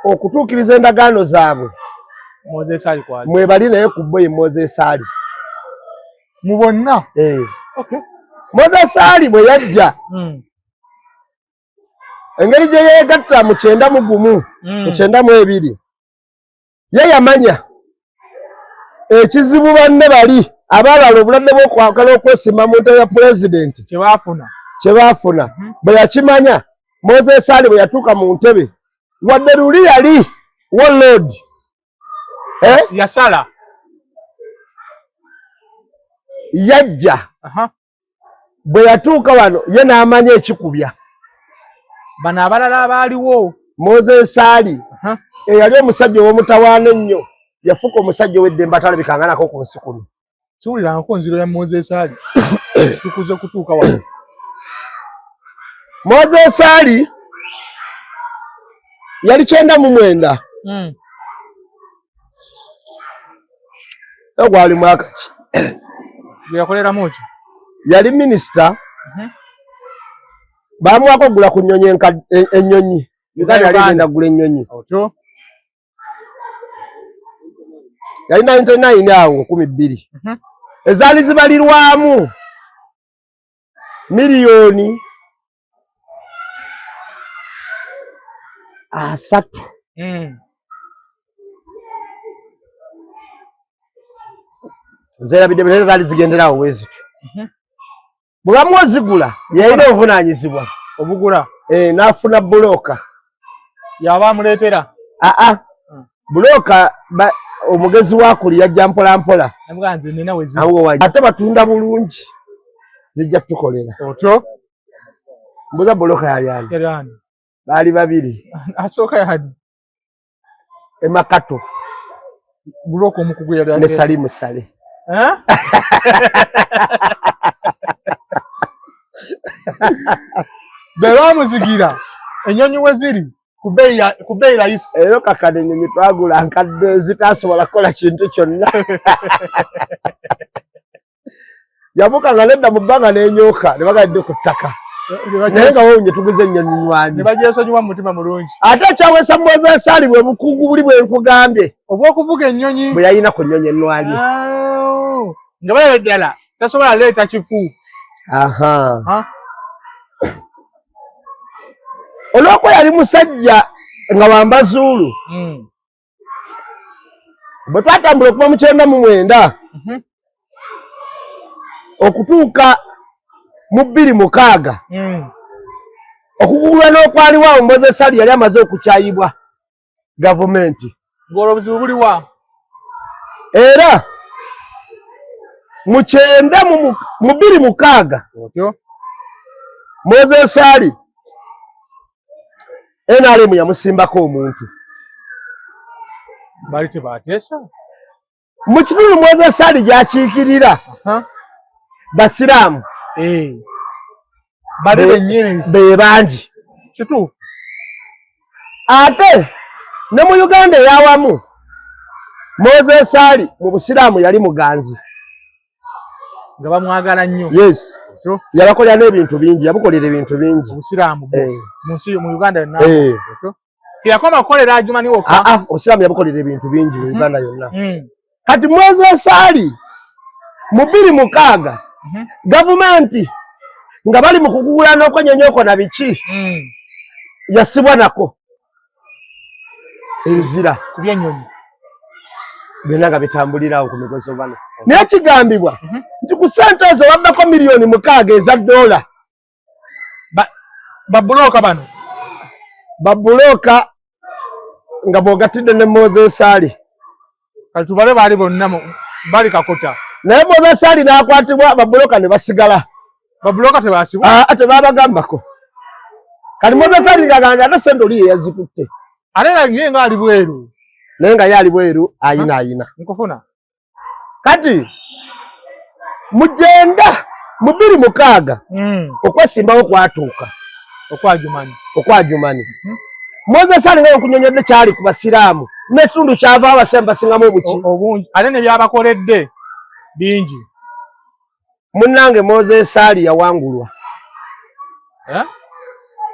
A: okutuukiriza endagaano zaabwe
B: Moses Ali kwali
A: mwebali naye ku bbo ye Moses Ali
B: mu bonna.
A: Moses Ali bwe yajja engeri gye yeegatta mu 91 mu 92 ye yamanya ekizibu banne bali abalala obulwadde bw'okwagala okwesimba mu ntebe ya pulezidenti kye baafuna bwe yakimanya Moses Ali bwe yatuuka mu ntebe wadde luli yali warlord
B: yasala
A: yajja bwe yatuuka wano ye n'amanya ekikubya
B: bano abalala abaaliwo.
A: Moses Ali eyali omusajja ow'omutawaana ennyo yafuuka omusajja ow'eddembe atalabikanga ku nsi kuno.
B: Siwulirangako nziro ya Moses Ali tukuze kutuuka wano.
A: Moses Ali yali 99. Gwali mwaka ki
B: yakoleramu ki?
A: Yali minisita. Baamuwako gula ku nnyonyi ennyonyi. Yali agenda gula ennyonyi. Yali 99 awo 12. Ezaali zibalirwamu miliyoni 3. Nzerabidde bwe zaali zigenderawo bwezityo. Bwe bamuwazigula yalina obuvunaanyizibwa
B: obugula.
A: N'afuna bulooka
B: yaba amuleetera.
A: Bulooka omugezi wakuli yajja mpola mpola ate batunda bulungi zijja tukolera
B: otyo.
A: mbuza bulooka yali ani? Baali 2.
B: Asooka yali
A: Emakato
B: bulooka omukugu yali
A: ne Salimu Sale.
B: Be bamuzigira ennyonyi we ziri ku bbeeyi layisi.
A: Eyo kakade ennyonyi twagula nkadde zitasobola kukola kintu kyonna. Yamukanga nedda mu bbanga n'enyooka ne bagadde ku ttaka. Naye nga wowe tuguze ennyonyi nywanyi.
B: Ne bagyesonyiwa mu mutima mulungi.
A: Ate ekyaweesa Moses Ali bwe bukugu buli bwe nkugambye.
B: Obw'okuvuga ennyonyi.
A: Bwe yalina ku nnyonyi ennwanyi.
B: Nga balabe ddala tasobola leeta kifu.
A: Olw'okuba yali musajja nga wambazuulu. Bwe twatambula okuva mu 99 okutuuka mu 2006 okugulwa n'okwaliwo Moses Ali yali amaze okukyayibwa gavumenti
B: ng'obuzibu buliwa
A: era mu 2006
B: otyo
A: Moses Ali NRM yamusimbako omuntu
B: bali tebateesa
A: mu kitundu Moses Ali gyakiikirira basiraamu
B: bali bennyini
A: be bangi
B: kituufu
A: ate ne mu Uganda eyawamu Moses Ali mu busiraamu yali muganzi
B: nga bamwagala nnyo
A: yes yabakolera n'ebintu bingi yabukolera ebintu bingi
B: obusiraamu mu nsi mu Uganda yonna tiyakoma kukolera Ajumani wokka
A: obusiraamu yabukolera ebintu bingi mu Uganda yonna kati Moses Ali mu 2006 gavumenti nga bali mu kugula n'okwenyonyoko na biki yasibwa nako ebizira
B: ku byennyonyi
A: byonna nga bitambulirawo ku migozo bano naye kigambibwa nti ku ssente ezo babbako $6,000,000 eza $.
B: babulooka bano
A: babulooka nga bw'ogattidde ne Moses Ali
B: kati tubale baali bonna bali kakota
A: naye Moses Ali n'akwatibwa babulooka ne basigala
B: babulooka tebaasibwa
A: tebabagambako kati Moses Ali ng'agamba ate ssente oli ye yazitutte
B: ate ye nga ali bweru
A: naye nga ye ali bweru ayina
B: nkufuna
A: kati mugenda mu 2006 okwesimbawo kwatuuka okwajumani Moses Ali nga nkunyonyodde kyali ku basiraamu n'ekitundu kyava abasemba basingamu
B: obungi ate ne byabakoledde bingi
A: munnange Moses Ali yawangulwa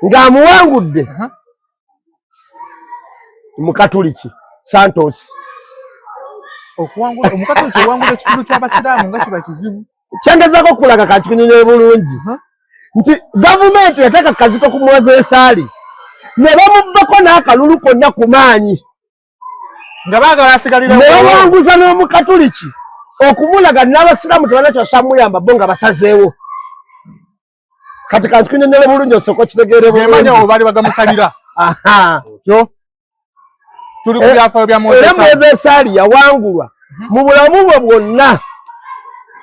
A: ng'amuwangudde Mukatuliki Santos
B: omukatuliki owangula ekitundu ky'abasiraamu nga kiba kizibu
A: kyangezaako okulaga kakikunyonyola bulungi nti gavumenti yateeka kazito ku Moses Ali ne bamubbako n'akalulu konna ku maanyi
B: nga baagala asigalire
A: ne bawanguza n'omukatuliki okumulaga n'abasiraamu tebanakyosa muyamba bo nga basazeewo kati kakikunyonyola bulungi osooka okitegeere
B: bulungi baali bagamusalira otyo tuli ku byafaayo bya
A: Moses Ali yawangulwa mu bulamu bwe bwonna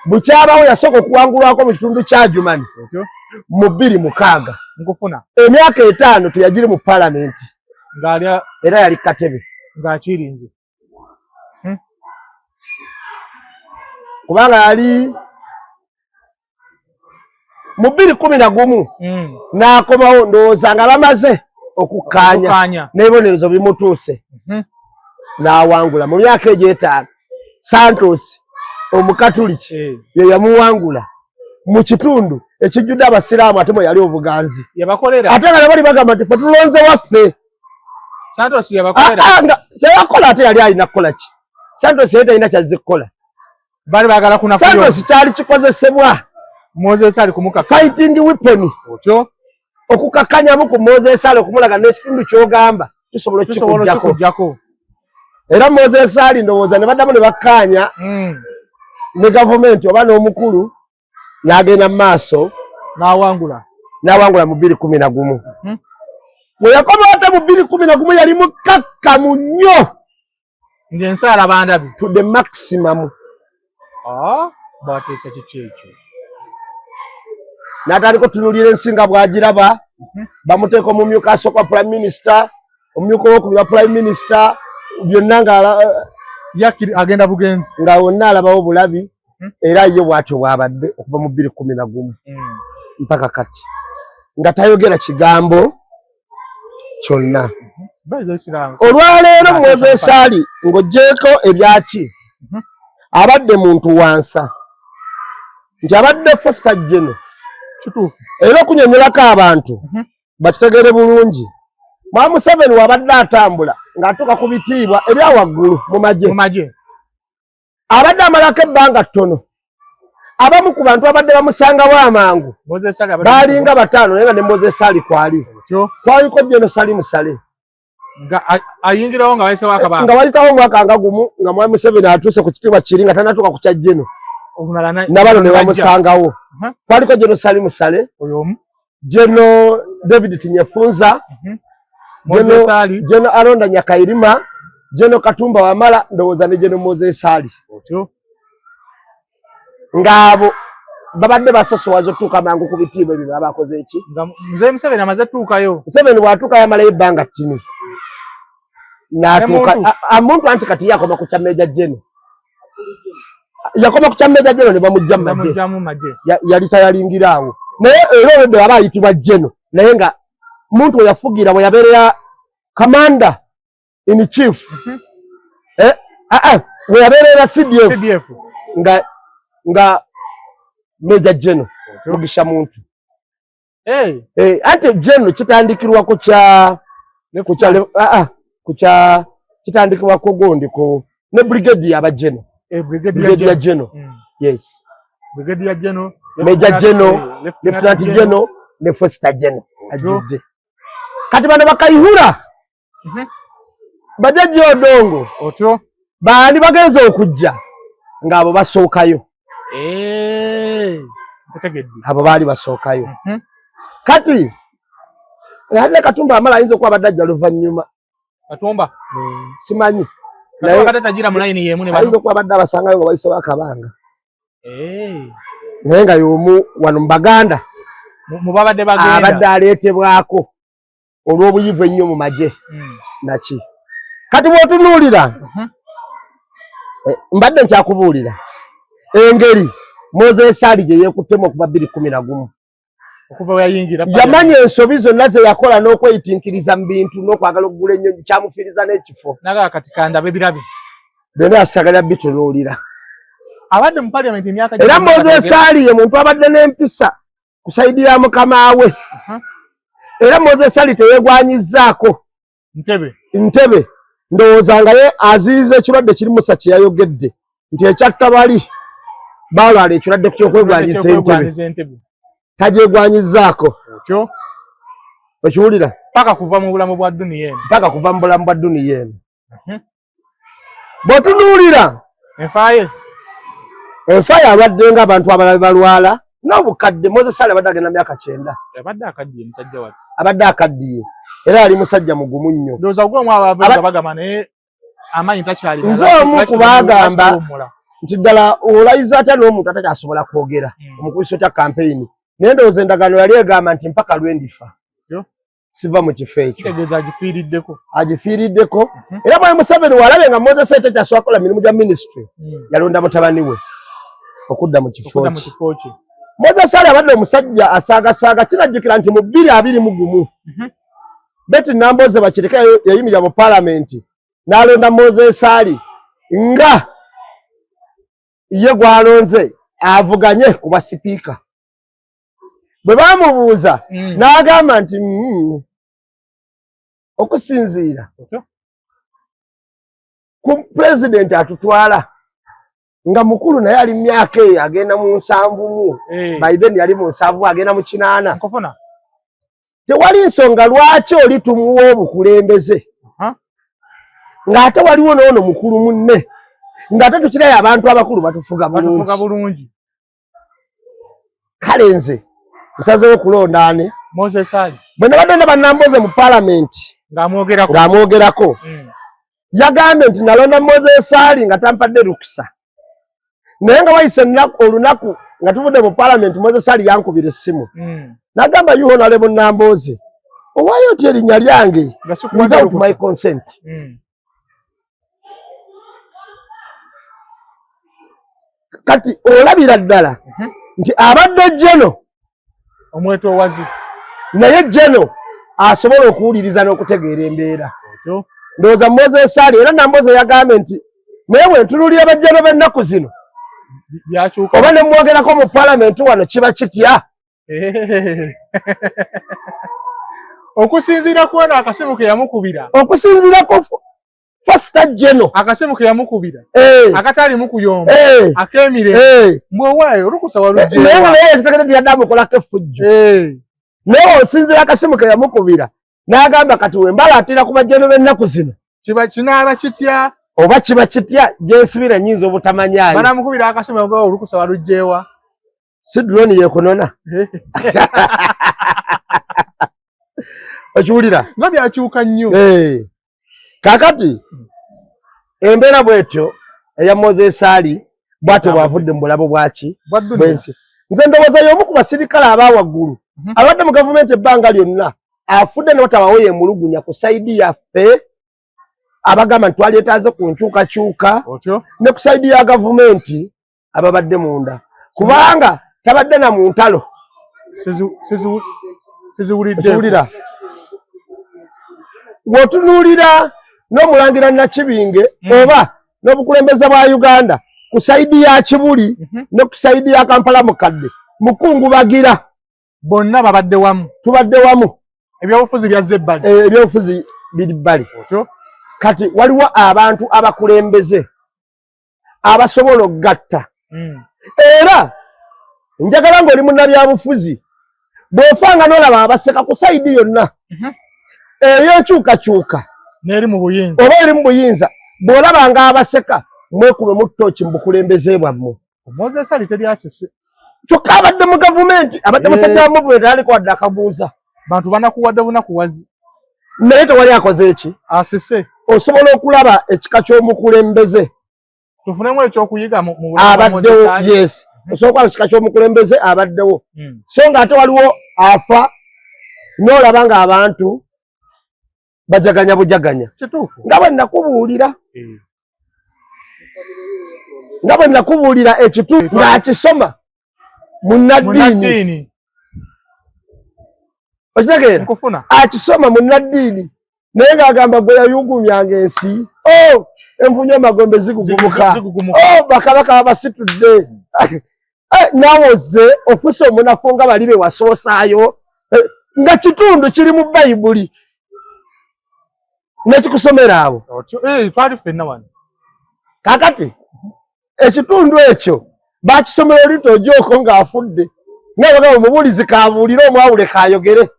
A: bukyabawo yasooka okuwangulwako mu kitundu kya Jumani mu 2006
B: nkufuna
A: emyaka 5 teyagiri mu palamenti era yali katebe
B: ng'akirinze
A: kubanga yali mu 2011 n'akomawo ndowooza nga bamaze okukkaanya n'ebibonerezo bimutuuse n'awangula mu myaka egyo 5 Santos omukatuliki ye yamuwangula mu kitundu ekijjudde abasiraamu ate mwe yali obuganzi ate nga ne bali bagamba nti ffe tulonze waffe
B: Santos yabakolera
A: teyakola ate yali alina kukola ki Santos yali talina kyazze kukola
B: bali baagala kunafuyo
A: Santos kyali kikozesebwa
B: Moses Ali kumuka
A: fighting weapon
B: otyo
A: okukakkanyamu ku Moses Ali okumulaga n'ekitundu ky'ogamba tusobola okukujjako era Moses Ali ndowooza ne baddamu ne bakkaanya ne gavumenti oba n'omukulu n'agenda mu maaso
B: n'awangula
A: mu 2011 bwe yakomawo ate mu 2011 yali mukakkamu nnyo
B: ng'ensaala bandabi
A: to the maximum
B: bateesa kiki ekyo
A: n'atandika tunuulira ensinga bw'agiraba bamuteeka omumyuka asooka prime minister omumyuka owokubiri wa prime minister byonna
B: agenda bugenzi
A: nga wonna alabawo bulabi era ye bw'atyo bw'abadde okuva mu 2011 mpaka kati nga tayogera kigambo kyonna olwaleero Moses Ali ng'oggyeko ebyaki abadde muntu wansa nti abadde Foster General
B: kituufu
A: era okunyonyolako abantu bakitegeere bulungi Mwami Museveni wabadde atambula ng'atuuka ku bitiibwa ebya waggulu mu magye abadde amalako ebbanga ttono abamu ku bantu abadde bamusangawo amangu baalinga 5 naye nga ne Moses Ali kwaliko General Salim Saleh
B: ayingirawo nga wayitawo
A: omwaka nga gumu nga Mwami Museveni atuuse ku kitiibwa kiri nga tanatuuka ku kya General nabalo ne bamusangawo kwaliko Jeno Salim Sale Jeno David Tinyefunza Jeno Alonda Nyakairima Jeno Katumba Wamala ndowooza ne Jeno Moses Sali ngabo babadde basosowazo tuka mangu ku bitiibwa ebyo abakoze eki
B: Mzee Museveni amaze tuukayo
A: Museveni watuuka yamala ebbanga ttini n'atuuka omuntu anti kati yakoma ku kya Meja Jeno yakoma ku kya Meja Jeno ne bamujja mu magye yali tayalingira awo naye era olwedde waba ayitibwa Jeno naye nga muntu yafugira bwe yabeerera commander in chief bwe yabeerera CDF nga Meja Jeno Mugisha muntu ate Jeno kitandikirwako kya kitandikirwako gondi ko ne brigade yaba Jeno brigade ya Jeno yes
B: brigade ya Jeno
A: Meja Jeno Lieutenant Jeno ne Foster Jeno ajidde kati bano bakayihura bajaji odongo
B: otyo
A: bandi bagenze okujja ngabo basookayo abo baali basookayo kati hadde Katumba amala ayinza okuba badajja luvannyuma
B: Katumba
A: simanyi
B: naye kati tajira mu line yemu ne bano
A: ayinza okuba badde abasangayo nga bayise bakabanga naye nga y'omu wano mu Baganda
B: mu babadde bagenda
A: abadde aleetebwako olw'obuyivu ennyo mu magye naki kati bw'otunuulira mbadde nkyakubuulira engeri Moses Sali gye yeekuttemu okuva 2011
B: okuva we yayingira
A: yamanya ensobi zonna ze yakola n'okweyitinkiriza mu bintu n'okwagala okugula ennyonyi kyamufiiriza n'ekifo
B: naga kati kandabe birabe
A: byonna yasagalira bitunuulira
B: abadde mu parliament emyaka
A: era Moses Sali ye muntu abadde n'empisa ku sayidi ya mukama we era Moses Sali teyeegwanyizaako ntebe ndowooza nga ye aziiza ekirwadde kiri Musa kye yayogedde nti ekyatta bali balwala ekirwadde ky'okwegwanyiza entebe tagyegwanyizaako okiwulira
B: paka kuva mu bulamu bwa duniya eno
A: bw'otunuulira enfaaye alwadde ng'abantu abalala balwala n'obukadde Moses Sali abadde agenda myaka 9 abadde akaddiye era ali musajja mugumu nnyo nze omu kubagamba nti ddala olayiza atya n'omuntu atakyasobola kwogera omukubiso kya kampeyini naye ndowooza endagaano yali egamba nti mpaka lwendifa siva mu kifo ekyo agifiiriddeko era Mwai Museveni walabe nga Moses Sali takyasobola kukola mirimu gya ministry yalonda mutabani we okudda mu kifo kye Moses Sali abadde omusajja asaagasaaga kinajjukira nti mu 2021 Betty Namboze bakireka yayimirira mu parliament n'alonda Moses Sali nga ye gwalonze avuganye ku bwa sipiika bwe bamubuuza n'agamba nti okusinziira ku president atutwala nga mukulu naye ali myaka eyo agenda mu 7 Biden yali mu 7 agenda mu 8 tewali nsonga lwaki oli tumuwa obukulembeze ng'ate waliwo n'ono mukulu munne ng'ate tukirayo abantu abakulu batufuga bulungi kale nze nsazeewo okulonda ani
B: Moses Sali
A: bwe nabadde ndaba Namboze mu palamenti ng'amwogerako yagambye nti nalonda Moses Sali nga tampadde lukusa naye nga wayise olunaku nga tuvudde mu palamenti Moses Sali yankubira essimu n'agamba you honorable Namboze owaayo otya erinnya lyange without my consent kati olabira ddala nti abadde Jeno
B: omwetoowazi
A: naye Jeno asobola okuwuliriza n'okutegeera embeera ndowooza Moses Sali era Namboze yagambye nti naye bwe ntunuulira bajjano b'ennaku zino oba ne mwogerako mu palamenti wano kiba kitya
B: okusinziira ku ono akasimu ke yamukubira
A: okusinziirako Foster Jeno
B: akasimu ke yamukubira akatalimu kuyomba akemire mbwe waayo olukusa walujje
A: naye naye ekitegedde nti yadde amukolako effujjo naye osinziira akasimu ke yamukubira n'agamba kati we mbalaatira ku bajjano b'ennaku zino
B: kiba kinaaba kitya
A: oba kiba kitya gyensibira nyinza obutamanyaayo
B: banamukubira akasoma olukusa walugyewa
A: si drone yekunona okiwulira
B: nga byakyuka nnyo
A: kakati embeera bwetyo eya Moses Ali bwatyo bwavudde mu bulabu bwaki bwensi nze ndowooza y'omu ku basirikale abawaggulu abadde mu gavumenti ebbanga lyonna afudde n'otabawo yemulugunya ku saidi yaffe abagamba nti twaleetaaze ku nkyukakyuka ne ku saidi ya gavumenti ababadde munda kubanga tabadde na mu ntalo siziwulira bw'otunuulira n'omulangira Nakibinge oba n'obukulembeze bwa Uganda ku saidi ya Kibuli ne ku saidi ya Kampala mukadde mukungubagira
B: bonna babadde wamu
A: tubadde wamu
B: ebyobufuzi byazze ebbali
A: ebyobufuzi biri bbali kati waliwo abantu abakulembeze abasobola okugatta era njagala ng'oli munnabyabufuzi bw'ofanga n'olaba abaseka ku saidi yonna ey'enkyukakyuka
B: n'eri mu buyinza
A: oba eri mu buyinza bw'olabanga abaseka mwekube mu ttooki mu bukulembeze bwammwe
B: Moses Ali teri asese
A: kyokka abadde mu gavumenti abadde musajja wa muvumenti aliko wadde akabuuza
B: bantu banakuwadde bunakuwazi
A: naye tewali akoze eki
B: asese
A: osobola okulaba ekika ky'omukulembeze
B: tufunemu ekyokuyiga mu
A: abaddewo yes osobola okulaba ekika ky'omukulembeze abaddewo so ng'ate waliwo afa n'olaba ng'abantu bajaganya bujaganya
B: kituufu
A: nga bwe nakubuulira ekitu ng'akisoma munnaddiini okitegeera akisoma munnaddiini naye ng'agamba gwe yayugumyanga ensi envunyu amagombe zigugumuka bakabaka babasitudde nawoze ofuse omunafu nga bali be wasoosaayo nga kitundu kiri mu Bayibuli nekikusomera abo
B: twali ffenna wano
A: kakati ekitundu ekyo bakisomera oli tojoko ng'afudde nabaga omubuulizi kabuulire omwawule kayogere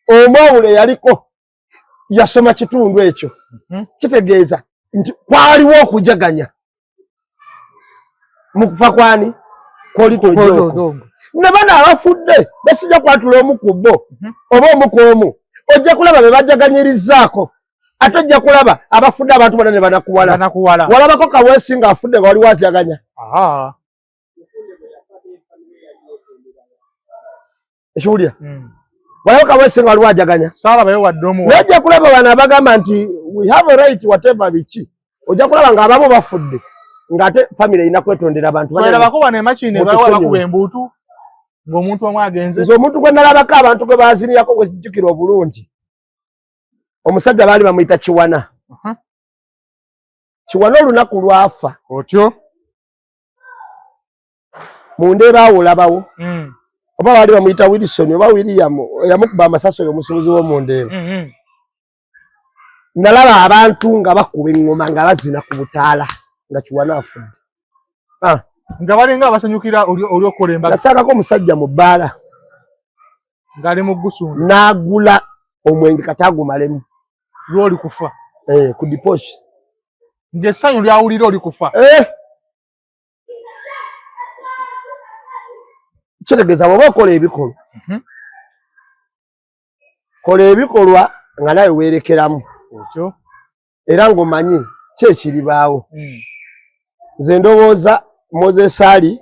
A: omwawule yaliko yasoma kitundu ekyo kitegeeza nti kwaliwo okujaganya mu kufa kwani kwoli tojoko ne bano abafudde basijja kwatula omu ku bo oba omu ku omu ojja kulaba be bajaganyirizaako ate ojja kulaba abafudde abantu bana ne banakuwala walabako Kaweesi ng'afudde nga waliwo ajaganya ekiwulira waliwo Kaweesi nga waliwo ajaganya ojja kulaba bano abagamba nti we have a right whatever biki ojja kulaba ng'abamu bafudde ng'ate famire erina kwetondera abantu
B: balabako bano emakine bakuba embuutu ng'omuntu omu agenze
A: nze omuntu gwe nalabako abantu gwe bazinirako gwe kijjukira obulungi omusajja baali bamuyita Kiwana Kiwana olunaku lwafa
B: otyo
A: mu Ndeeba olabawo oba baali bamuyita Wilson oba William yamukuba amasasi oyo omusuubuzi w'omu Ndeeba nalaba abantu nga bakuba eŋŋoma nga bazina ku butaala nga Kiwana afudde
B: nga balinga abasanyukira oli okukola embaga
A: nasangako omusajja mu bbaala
B: ng'ali mu Gusunda
A: n'agula omwenge kataagumalemu
B: lw'oli kufa
A: ku diposhi
B: ng'essanyu lyawulira oli kufa
A: kitegeeza bw'oba okola ebikolwa kola ebikolwa nga nawe weerekeramu era ng'omanyi ki ekiribaawo nze ndowooza Moses Ali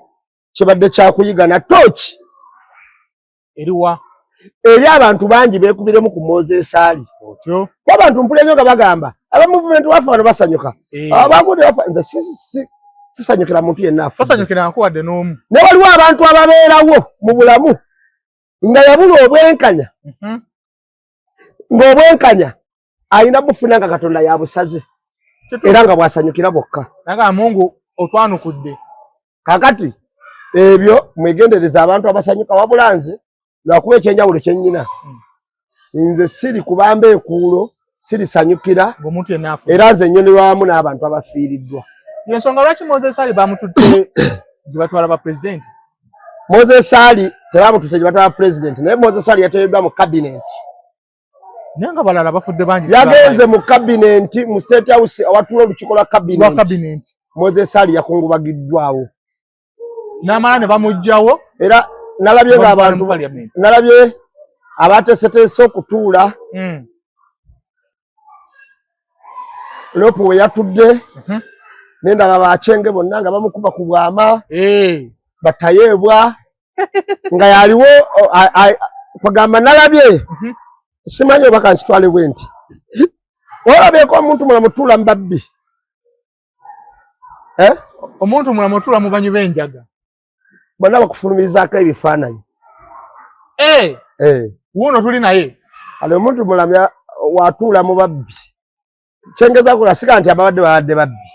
A: kibadde kyakuyiga na tooki
B: eriwa
A: eri abantu bangi beekubiremu ku Moses Ali abantu mpula nnyo nga bagamba aba movement waffe bano basanyuka abagude waffe nze sisanyukira muntu yenna
B: basanyukira nkuwadde n'omu
A: ne waliwo abantu ababeerawo mu bulamu nga yabula obwenkanya ng'obwenkanya alina bufuna nga Katonda yabusaze era nga bwasanyukira bwokka
B: naga Mungu otwanukudde
A: kakati ebyo mwegendereza abantu abasanyuka wabula nze lwakuba ekyenjawulo kyennyina nze siri kubamba ekuulo siri sanyukira era nze nnyonera wamu n'abantu abafiiriddwa
B: ensonga lwaki Moses Ali bamututte gye batwala ba pulezidenti
A: Moses Ali tebamututte gye batwala pulezidenti naye Moses Ali yateereddwa mu kabineeti
B: Nanga balala bafudde bangi.
A: Yagenze mu cabinet mu State House awatula olukiiko lwa cabinet. Moses Ali yakungubagiddwawo.
B: N'amala ne bamugjawo.
A: Era nalabye ng'abantu nalabye abateeseteese okutuula. Lopu we yatudde. Nendaba bacenge bonna nga bamukuba ku bwama. Batayeebwa. Nga yaliwo kwagamba nalabye. Simanyi oba kankitwale bwe nti. Olabyeko omuntu mulamu tuula mu babbi.
B: Omuntu mulamu tuula mu banywi b'enjaga.
A: Bonna bakufulumizaako ebifaananyi.
B: Wuuno tuli naye.
A: Ali omuntu mulamu watuula mu babbi. Kyengezaako gasika nti babadde babbi.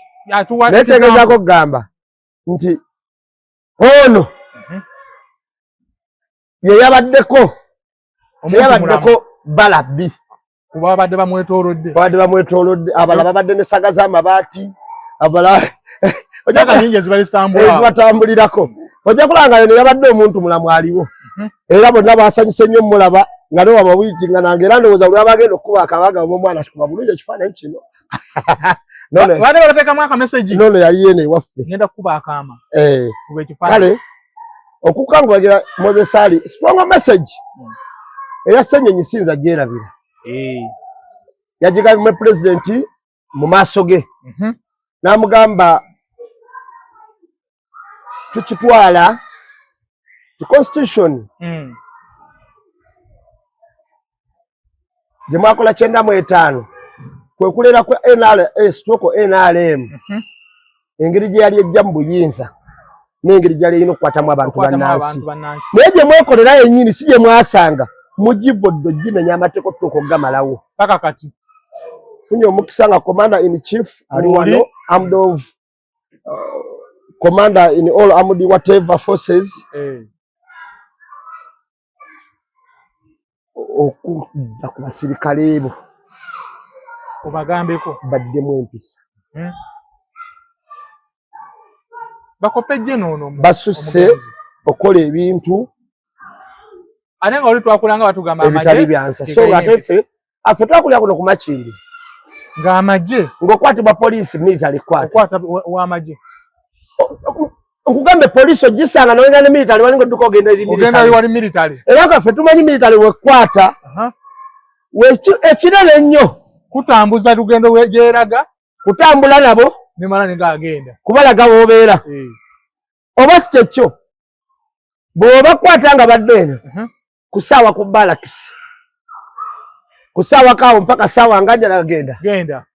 A: Naye kyengezaako okugamba nti ono ye yabaddeko balabbi.
B: Kuba babadde bamwetoolodde.
A: Abalala babadde ne saga z'amabaati. Abalala
B: saga nyingi
A: zibatambulirako. Ojja kulanga ne yabadde omuntu mulamu aliwo. Era bonna baasanyuse nnyo mulaba nga ne wabawiti nga nange era ndowooza bwe bagenda okuba akabaga omwana kikuba bulungi ekifaananyi kino.
B: Bade bateekamu akameseji.
A: Nono yali yene ewaffe.
B: Ngenda kukuba akaama.
A: Kale okukangubagira Moses Ali strong message. Eya Ssenyonyi Sinza gyerabira. Yagigambye president mu maaso ge. N'amugamba tukitwala the constitution. Gye mwakola 95 kwe kulera kwa NRM. Engeri gye yali ejja mu buyinza n'engeri gyali erina okukwatamu abantu bannansi. Naye gye mwekolera yennyini si gye mwasanga mugivoddo gimenya amateeka otuuka okugamalawo.
B: Paka kati
A: funye omukisa nga commander in chief ali wano armed of commander in all armed whatever forces. Okudda ku basirikale bo
B: obagambeko
A: baddemu empisa.
B: Bakopejje nono
A: basusse okola ebintu
B: ate nga oli twakulanga batugamba amagye
A: ebitali byansa. So nga affe twakulira kuno ku Makindi
B: nga amagye
A: ng'okwatibwa poliisi military
B: kwata w'amagye.
A: Okugambe poliisi ogisanga n'ogenda ne military walinga odduka ogenda
B: wali military.
A: Era nga ffe tumanyi military wekwata ekinene ennyo
B: kutambuza lugendo gyeraga
A: kutambula nabo
B: nemala negagenda
A: kubalaga b'obeera. Oba si kyekyo bw'oba kwata nga badde eno ku ssaawa ku balakisi ku ssaawa kaawo mpaka ssaawa nga ajja nagenda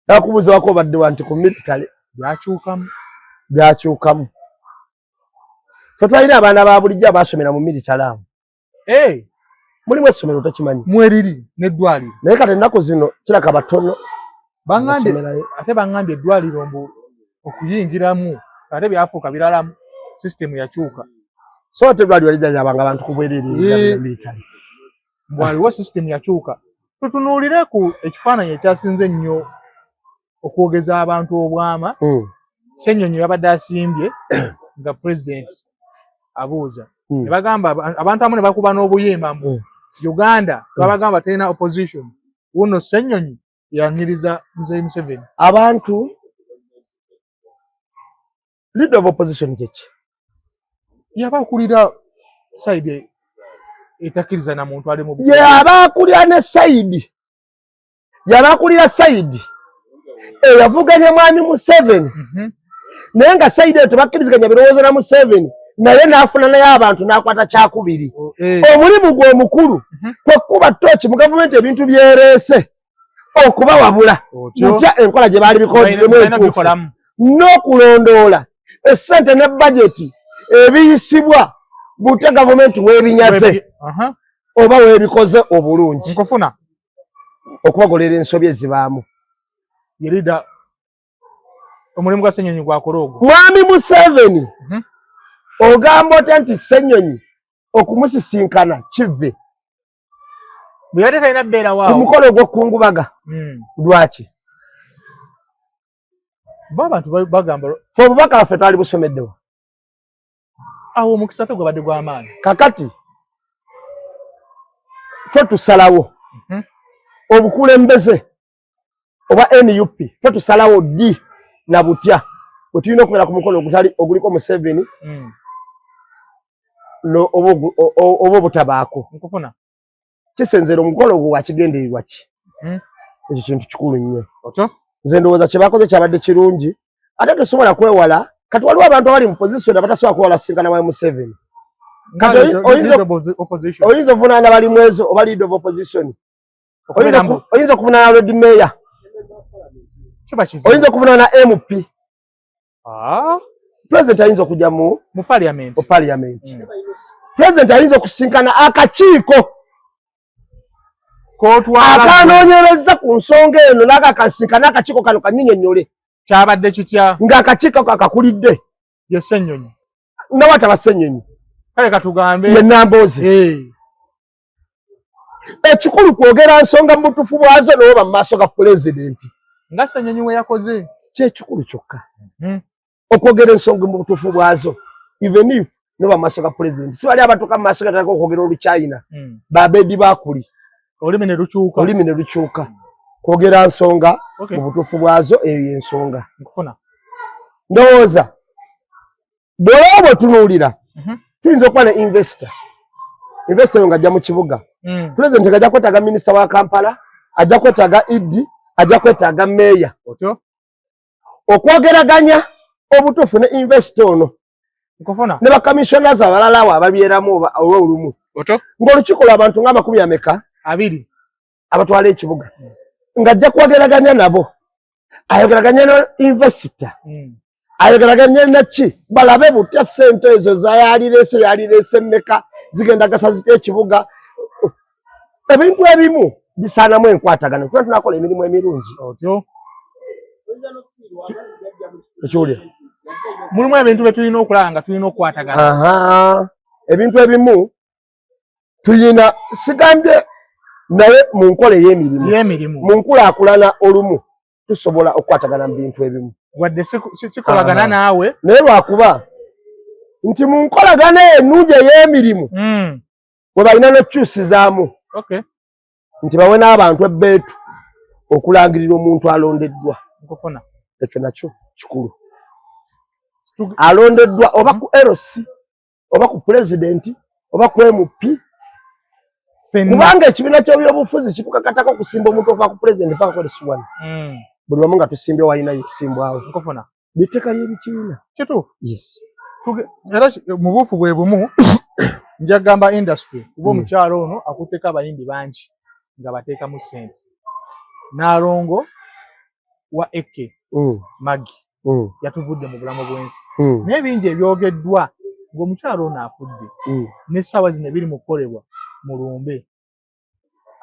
A: nakubuuza wako obadde wa nti ku military byakyukamu. Ffe twalina abaana ba bulijjo abaasomera mu military awo. Mulimu essomero tokimanyi
B: mweriri n'eddwaliro.
A: Naye kati ennaku zino kiraka batono.
B: Ate baŋŋambye eddwaliro mbu okuyingiramu ate byafuuka biralamu system yakyuka.
A: So eddwaliro lijjajabanga abantu ku bweriri military.
B: Waliwo system yakyuka. Tutunuulire ku ekifaananyi ekyasinze ennyo okwogeza abantu obwama. Ssenyonyi yabadde asimbye nga president abuuza. Ne bagamba abantu amu ne bakuba n'obuyimba mbu Uganda babagamba terina opposition. Wuno Ssenyonyi yaniriza Mzee Museveni.
A: Abantu leader of opposition kyeki
B: yabakulira side etakiriza na muntu ali mu
A: yabakulira ne side yabakulira side eyavuganya mwami Museveni. Naye nga side eyo tebakkiriziganya birowoozo na Museveni naye n'afuna naye abantu n'akwata kyakubiri. Omulimu gwe omukulu kwekuba ttooki mu gavumenti ebintu byereese okubawabula mutya enkola gye baali bikoddemu entuufu n'okulondoola essente ne bajeti ebiyisibwa bute gavumenti weebinyaze oba weebikoze obulungi
B: nkufuna
A: okubagolera ensobi ezibaamu.
B: Yerida omulimu gwa Ssenyonyi gwakola ogwo.
A: Mwami Museveni ogamba otya nti Ssenyonyi okumusisinkana kive
B: bwe yali talina bbeera waawo
A: ku mukolo ogw'okukungubaga lwaki
B: bo abantu bagamba
A: fe obubaka baffe twali busomeddewa
B: awo omukisa te gwabadde gw'amaanyi.
A: Kakati fe tusalawo obukulembeze oba NUP fe tusalawo D na butya otuyina okumera ku mukono oguliko Museveni no obo butabaako
B: nkufuna
A: kisenzero omukolo gwo wakigendeerwa ki ekyo kintu kikulu nnyo nze ndowooza kye bakoze kyabadde kirungi ate tosobola kwewala kati waliwo abantu abali mu position abatasobola kwewala sinkana wa Museveni kati oyinza ovunaana bali mu ezo oba leader of opposition oyinza okuvunaana Lord Mayor oyinza okuvunaana MP President ayinza okujja mu parliament President ayinza okusinkana akakiiko akanoonyereza ku nsonga eno n'akakasinkana akakiiko kano kannyinnyonnyole
B: kyabadde kitya
A: ng'akakiiko kakakulidde
B: ye Ssenyonyi
A: nawataba Ssenyonyi
B: kale katugambe
A: ye Nambooze ekikulu kwogera nsonga mu butuufu bwazo n'oba mu maaso ga pulezidenti
B: nga Ssenyonyi we yakoze
A: kyekikulu kyokka okwogera ensonga mu butuufu bwazo even if n'oba mu maaso ga pulezidenti si bali abatuuka mu maaso gatandika okwogera oluchina babedi bakuli
B: olimi ne lukyuka kwogera nsonga mu butuufu bwazo eyo y'ensonga ndowooza bw'olaba bw'otunuulira tuyinza okuba ne investor oyo ng'ajja mu kibuga pulezidenti ng'ajja kwetaaga minisita wa Kampala ajja kwetaaga Idi ajja kwetaaga meeya okwogeraganya obutuufu ne investor ono ne bakamissionazi abalala abo ababyeramu olw'olumu ng'olukiiko lw'abantu nga 20 abatwala ekibuga ng'ajja kwogeraganya nabo ayogeraganya ne investor ayogeraganya naki balabe butya ssente ezo yalireese mmeka zigenda gasazita ekibuga ebintu ebimu bisaanamu enkwatagana kuba tunakola emirimu emirungi ekiwulira mulimu ebintu bye tulina okulaba nga tulina okukwatagana
A: ebintu ebimu tuyina sigambye naye mu nkola ey'emirimu mu nkulaakulana olumu tusobola okukwatagana mu bintu ebimu
B: wadde sikolagana naawe
A: naye lwakuba nti mu nkolagana ennungi ey'emirimu we balina n'okukyusizaamu nti bawe n'abantu ebbeetu okulangirira omuntu alondeddwa ekyo nakyo kikulu alondeddwa oba ku LC oba ku pulezidenti oba ku MP kubanga ekibiina ky'ebyobufuzi kitukakatako okusimba omuntu okuva ku pulezidenti paka ku LC1 buli wamu nga tusimbye walina yesimbwawo biteka ly'ebikibiina
B: kituufu era mu buufu bwe bumu nja kugamba industry kuba omukyalo ono akutteko abayimbi bangi nga bateekamu ssente Nalongo wa Eke Magi yatuvudde mu bulamu bw'ensi naye bingi ebyogeddwa ng'omukyalo ono afudde n'essaawa zino biri mu kukolebwa mu lumbe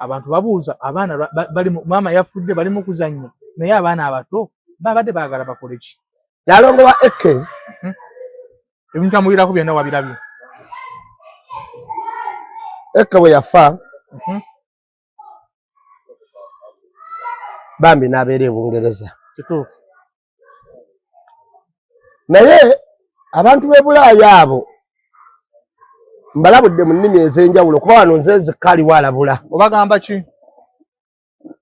B: abantu babuuza abaana bali maama yafudde bali mu kuzannya naye abaana abato babadde baagala bakole ki
A: Nalongo wa Eke
B: ebintu amulirako byonna wabirabye
A: Eke bwe yafa bambi n'abeera e Bungereza
B: kituufu
A: naye abantu b'e Bulaaya abo mbalabudde mu nnimi ez'enjawulo kuba wano nze zikaaliwo alabula
B: obagamba ki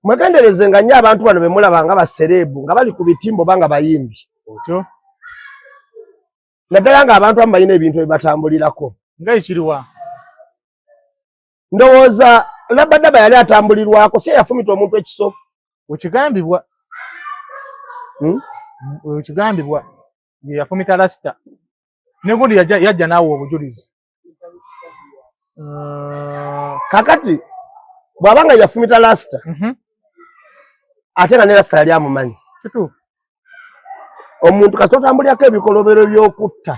A: mwegenderezenga nnyo abantu bano be mulaba nga basereebu nga bali ku bitimbo oba nga bayimbi
B: otyo
A: naddala ng'abantu abamu balina ebintu ebibatambulirako
B: nga ekiriwa
A: ndowooza Labadaba yali atambulirwako si yafumita omuntu ekiso
B: wekigambibwa ye yafumita Rasta negundi yajja naawe obujulizi
A: kakati bw'abanga yafumita Rasta ate nga ne Rasta yali amumanyi
B: kituufu
A: omuntu kasita otambulirako ebikolobero by'okutta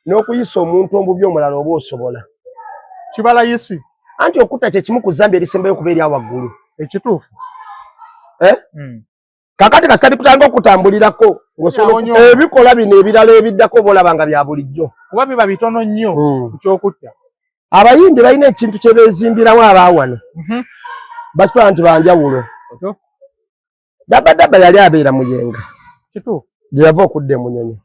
A: n'okuyisa omuntu omubi omulala oba osobola
B: kibalayisi
A: anti okutta kye kimu ku Zambia erisembayo okuba eri awaggulu
B: ekituufu
A: kakati kasita bikutanga okutambulirako ng'osobola ebikola bino ebirala ebiddako oba nga bya bulijjo
B: kuba biba bitono nnyo ku kyokutta
A: abayimbi balina ekintu kye beezimbiramu abaawano bakitwala nti banjawulo Dabadaba yali abeera Muyenga
B: kituufu
A: gye yava okudda e Munyonyo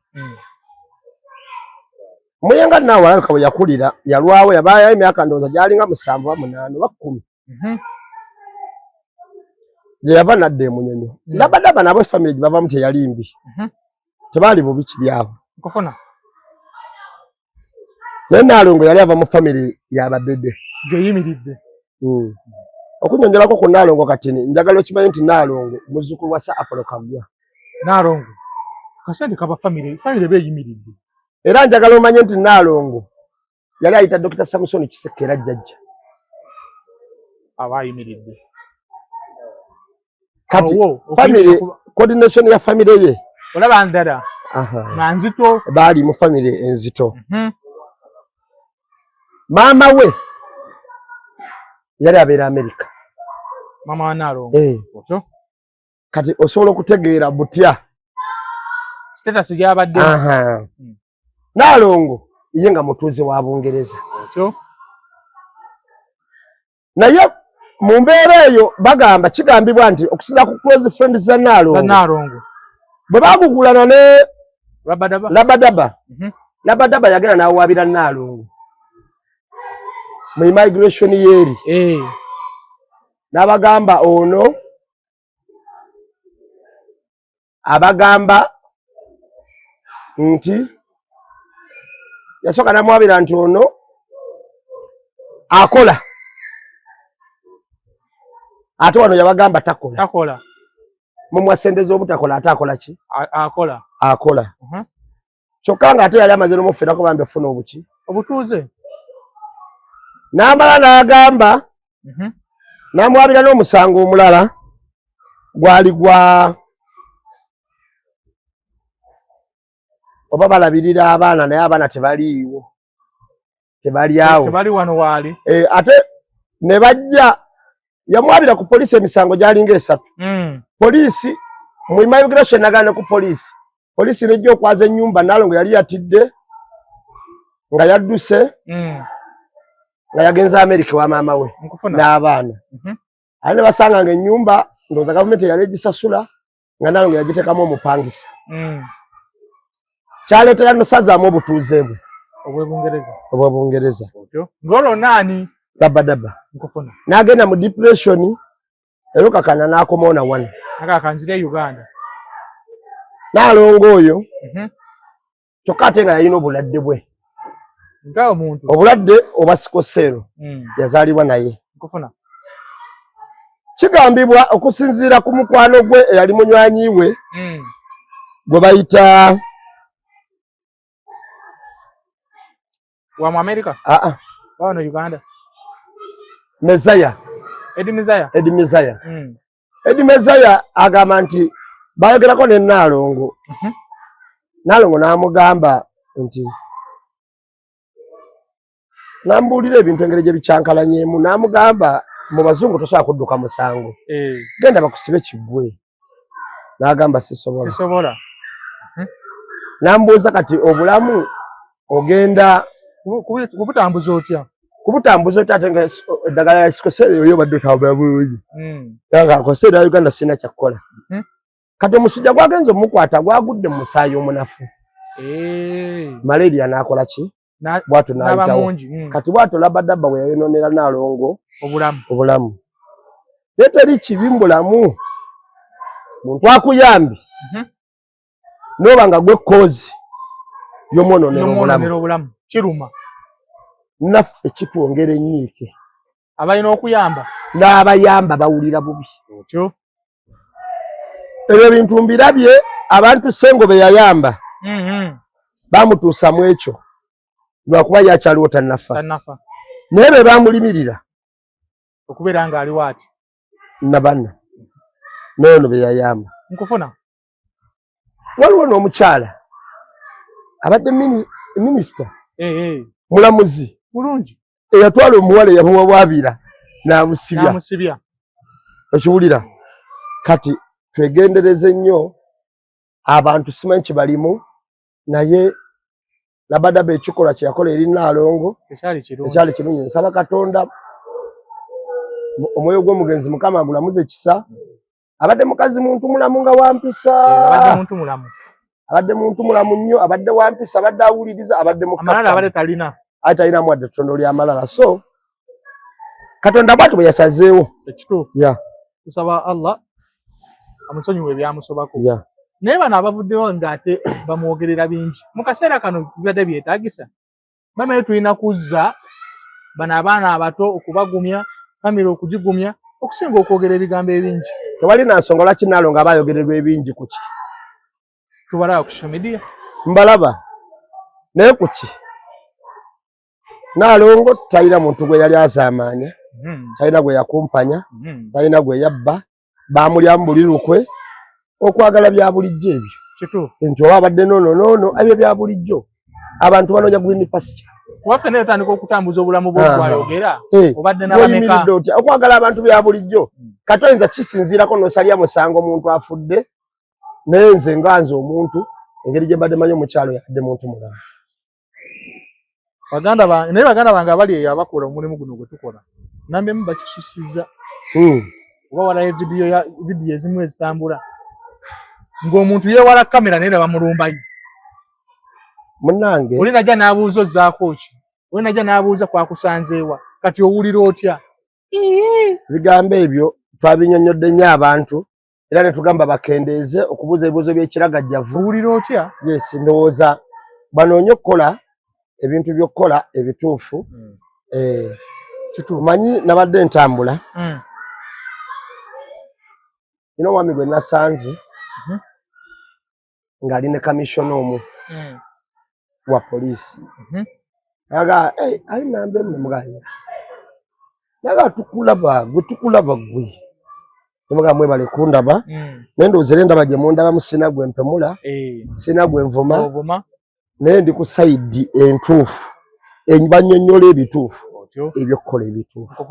A: Muyenga naawe alabika bwe yakulira yalwawo yabaayo emyaka ndowooza gyalinga 7 8 oba 10 je yava nadde Munyonyo Labadaba nabo family bava mute yalimbi tebali bubi kibyabo
B: nkofona
A: Nalongo yali ava mu family ya Babede
B: geyimiridde
A: okunyongerako ku Nalongo katini njagala okimanyi nti Nalongo muzzukulu wa Sir Apollo Kaggwa
B: Nalongo kasente kaba family beyimiridde
A: era njagala omanye nti Nalongo yali ayita Dr. Samson Kisekera jjajja
B: abayimiridde
A: kati family coordination ya family ye
B: olaba ndada nanzito
A: bali mu family enzito mama we yali abeera America
B: mama wa Nalongo oto
A: kati osobola okutegeera butya
B: status yabadde
A: Nalongo ye nga mutuuze wa Bungereza
B: oto
A: naye mu mbeera eyo bagamba kigambibwa nti okusinza ku close friends za Nalongo bwe bagugulana ne Labadaba yagenda n'awaabira Nalongo mu immigration yeeri n'abagamba ono abagamba nti yasooka n'amuwaabira nti ono akola ate wano yabagamba takola mumwasendeza obutakola ate akola ki akola kyokka nga ate yali amaze n'omufeerako bambi ofuna obuki
B: obutuuze
A: n'amala n'agamba n'amuwaabira n'omusango omulala gwali gwa oba balabirira abaana naye abaana tebaliiwo tebali awo
B: tebali wano waali
A: ate ne bajja yamwabira ku poliisi emisango gyalinga 3 poliisi mu immigration nagane ku poliisi nejja okwaza ennyumba Nalongo yali yatidde nga yadduse nga yagenza America wa maama we n'abaana ali ne basanga nga ennyumba ndowooza gavumenti yali egisasula nga Nalongo yagiteekamu omupangisa kyaleetera no sazaamu obutuuze bwe obw'Obungereza
B: ngolo nani
A: Labadaba
B: nkofona
A: n'agenda mu depression erukakana n'akomawo na wano
B: akakanzire Uganda
A: Nalongo oyo kyokka ate nga yalina obulwadde bwe
B: nga omuntu
A: obulwadde oba sikosero yazaalibwa naye
B: nkofona
A: kigambibwa okusinziira ku mukwano gwe eyali munywanyi we gwe bayita
B: wa mu America wano Uganda
A: Mezaya Edi Mezaya agamba nti bayogerako ne Nalongo Nalongo n'amugamba nti nambuulira ebintu engeri gye bicyankalanyemu n'amugamba mu bazungu tosobola kudduka musango genda bakusibe kiggwe n'agamba sisobola n'ambuuza kati obulamu ogenda
B: kubutambuza otya
A: ate nga eddagala ya sikosere oyo badde otambula bulungi nga akosere ya Uganda sina kyakukola kati omusujja gwagenza omukwata gwagudde mu musaayi omunafu malaria n'akola ki bw'ato n'ayitawo kati bw'ato Labadaba bwe yayonoonera Nalongo obulamu naye teri kibi mu bulamu muntu akuyambi n'oba nga gwe koozi y'omwonoonera obulamu
B: kiruma
A: naffe kitwongera ennyiike
B: abalina okuyamba
A: n'abayamba bawulira bubi ebyo bintu mbirabye abantu Ssengo be yayamba bamutuusa mu ekyo lwakuba yakyaliwo tannafa naye be bamulimirira
B: okubeera nga aliwo ati
A: nabanna n'ono be yayamba
B: nkufuna
A: waliwo n'omukyala abadde minisita mulamuzi
B: bulungi
A: eyatwala omuwala eyamuwawaabira n'amusibya okiwulira kati twegendereze nnyo abantu simanyi kibalimu naye Labadaba ekikolwa kye yakola eri Nalongo ekyali kirungi nsaba Katonda omwoyo gw'omugenzi Mukama agulamuze ekisa abadde mukazi muntu mulamu nga wampisa abadde muntu mulamu nnyo abadde wampisa abadde awuliriza abadde talina mwadde ttondo ly'amalala so Katonda bw'atyo bwe yasazeewo
B: ekituufu tusaba Allah amusonyiwe byamusobako
A: yeah.
B: naye bano abavuddeyo ng'ate bamwogerera bingi mu kaseera kano bibadde byetaagisa bamaye tulina kuzza bano abaana abato okubagumya famire okugigumya okusinga okwogera ebigambo ebingi
A: tewali na nsonga lwaki Naalongo aba ayogererwa ebingi kuki
B: tubalaba ku social media
A: mbalaba naye kuki Naalongo talina muntu gwe yali azaamaanya talina gwe yakumpanya talina gwe yabba baamulyamu buli lukwe okwagala bya bulijjo ebyo
B: kituufu
A: nti oba abadde noono ebyo bya bulijjo abantu banoonya green pasture
B: waffe naye otandika okutambuza obulamu bw'okwayogera obadde n'abameka
A: otya okwagala abantu bya bulijjo kati oyinza kisinziirako n'osalya musango omuntu afudde naye nze nganze omuntu engeri gye mbadde manyi omukyalo yadde muntu mulamu
B: naye baganda bange abali eyo abakola omulimu guno gwe tukola nambemu bakisusiza oba walayo vidiyo ezimu ezitambula ng'omuntu yeewala kamera naye bamulumbayo
A: munnange
B: oli najja n'abuuza ozzaako ki oli najja n'abuuza kwakusanzeewa kati owulira otya
A: ebigambo ebyo twabinnyonnyodde nnyo abantu era ne tugamba bakendeeze okubuuza ebibuuzo by'ekiragajjavu
B: owulira otya
A: yes ndowooza banoonye okukola ebintu by'okukola ebituufu omanyi nabadde ntambula nina omwami gwe nasanze ng'ali ne kamishona omu wa poliisi aga ali nambe mugaya naga tukulaba gwe muga mwebale kundaba nendowooza era endaba gye mundaba musina gwe mpemula sina gwe nvuma naye ndi ku sayidi entuufu bannyonnyola ebituufu ebyokukola ebituufu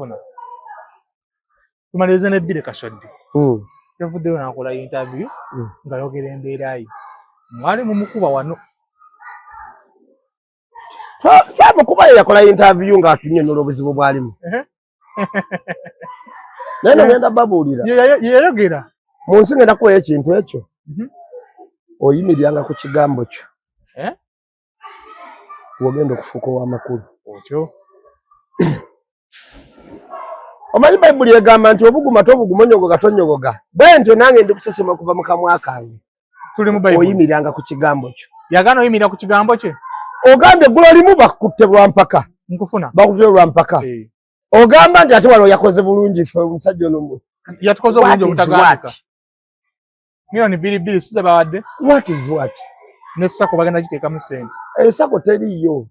B: tumalirize n'ebbire kasodde yavuddeyo n'akola interview ng'ayogera embeera ye mwali mumukuba wano
A: twamukuba ye yakola interview ng'atunyonnyola obuzibu bwalimu naye nogenda babuulira
B: yeyayogera
A: mu nsi ngenda kuwayo ekintu ekyo oyimiryanga ku kigambo kyo wogenda okufuuka ow'amakulu
B: otyo
A: omanyi bayibuli egamba nti obuguma tobuguma onyogoga tonyogoga bwe ntyo nange ndi kusesema okuva mu kamwa kange
B: tuli mu bayibuli
A: oyimiryanga ku kigambo kyo
B: yagaana oyimirira ku kigambo kye
A: ogamba eggulo limu bakutte lwampaka
B: nkufuna
A: bakutte lwampaka ogamba nti ate wano yakoze bulungi fe omusajja ono
B: yatukoze obulungi obutagambika milioni 2 size bawadde
A: what is what
B: n'essako bagenda giteekamu ssente
A: essako teriiyo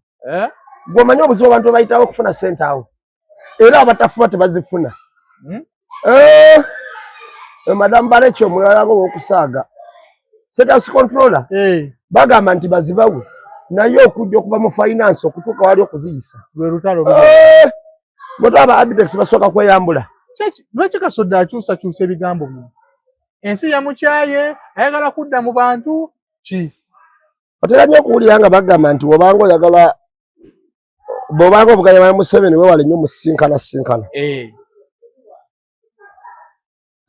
A: gwomanyi obuzibu abantu bayitawo okufuna ssente awo era abatafuba tebazifuna madamu balekyo omulala nga ow'okusaaga state house controller bagamba nti bazibawe naye okujja okuva mu finance okutuuka wali okuziyisa
B: lwe lutalo
A: bwetwaba abitex basooka kweyambula
B: lwaki Kasodde akyusakyusa ebigambo mu ensi yamukyaye ayagala kudda mu bantu ki
A: otera nnyo okuwulira nga bagamba nti bw'obanga oyagala bw'obanga ovuganya baya Museveni weewale nnyo musinkana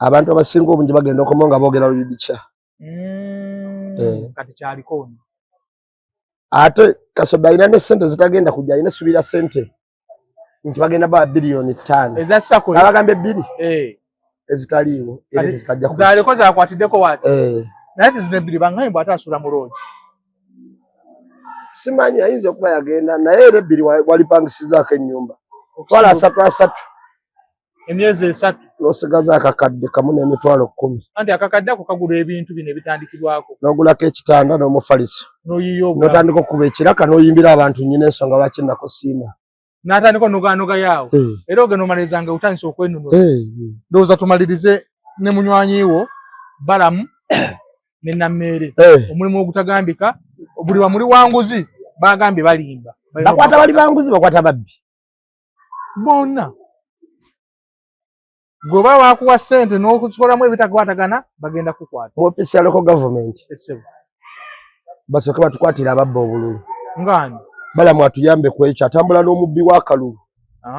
A: abantu abasinga obungi bagenda okomawo nga boogera luyidica
B: kati kyalikooni
A: ate Kasodde alina ne ssente zitagenda kujja alina esubira ssente nti bagenda bawa biliyoni 5
B: ezasako
A: abagambe 2 ezitaliiwo era zitajja kuja
B: zaliko zakwatiddeko wati naye zino 2 bangaye bw'ate asula mu loogi
A: simanyi ayinza okuba yagenda naye era 2 walipangisizaako ennyumba twala 3
B: emyezi 3
A: n'osigaza akakadde kamu n'emitwalo 10
B: anti akakadde ako kagula ebintu bino ebitandikibwako
A: n'ogulako ekitanda n'omufaliso n'otandika okuba ekiraka n'oyimbira abantu nnyina ensonga lwaki nakusiima
B: n'atandika onoganoga yaawo era ogenda omaliriza nga otandisa okwenunula ndowooza tumalirize ne munywanyiwo Balamu ne Nammeere omulimu ogutagambika buli wamuli wanguzi bagambye balimba
A: bakwata bali banguzi bakwata babbi
B: bonna goba bakuwa ssente n'okuzikolamu ebitakwatagana bagenda kukwata
A: mu ofisi ya local government basooke batukwatira ababba obululu
B: ngani
A: Balamu atuyambe ku ekyo atambula n'omubbi wa kalulu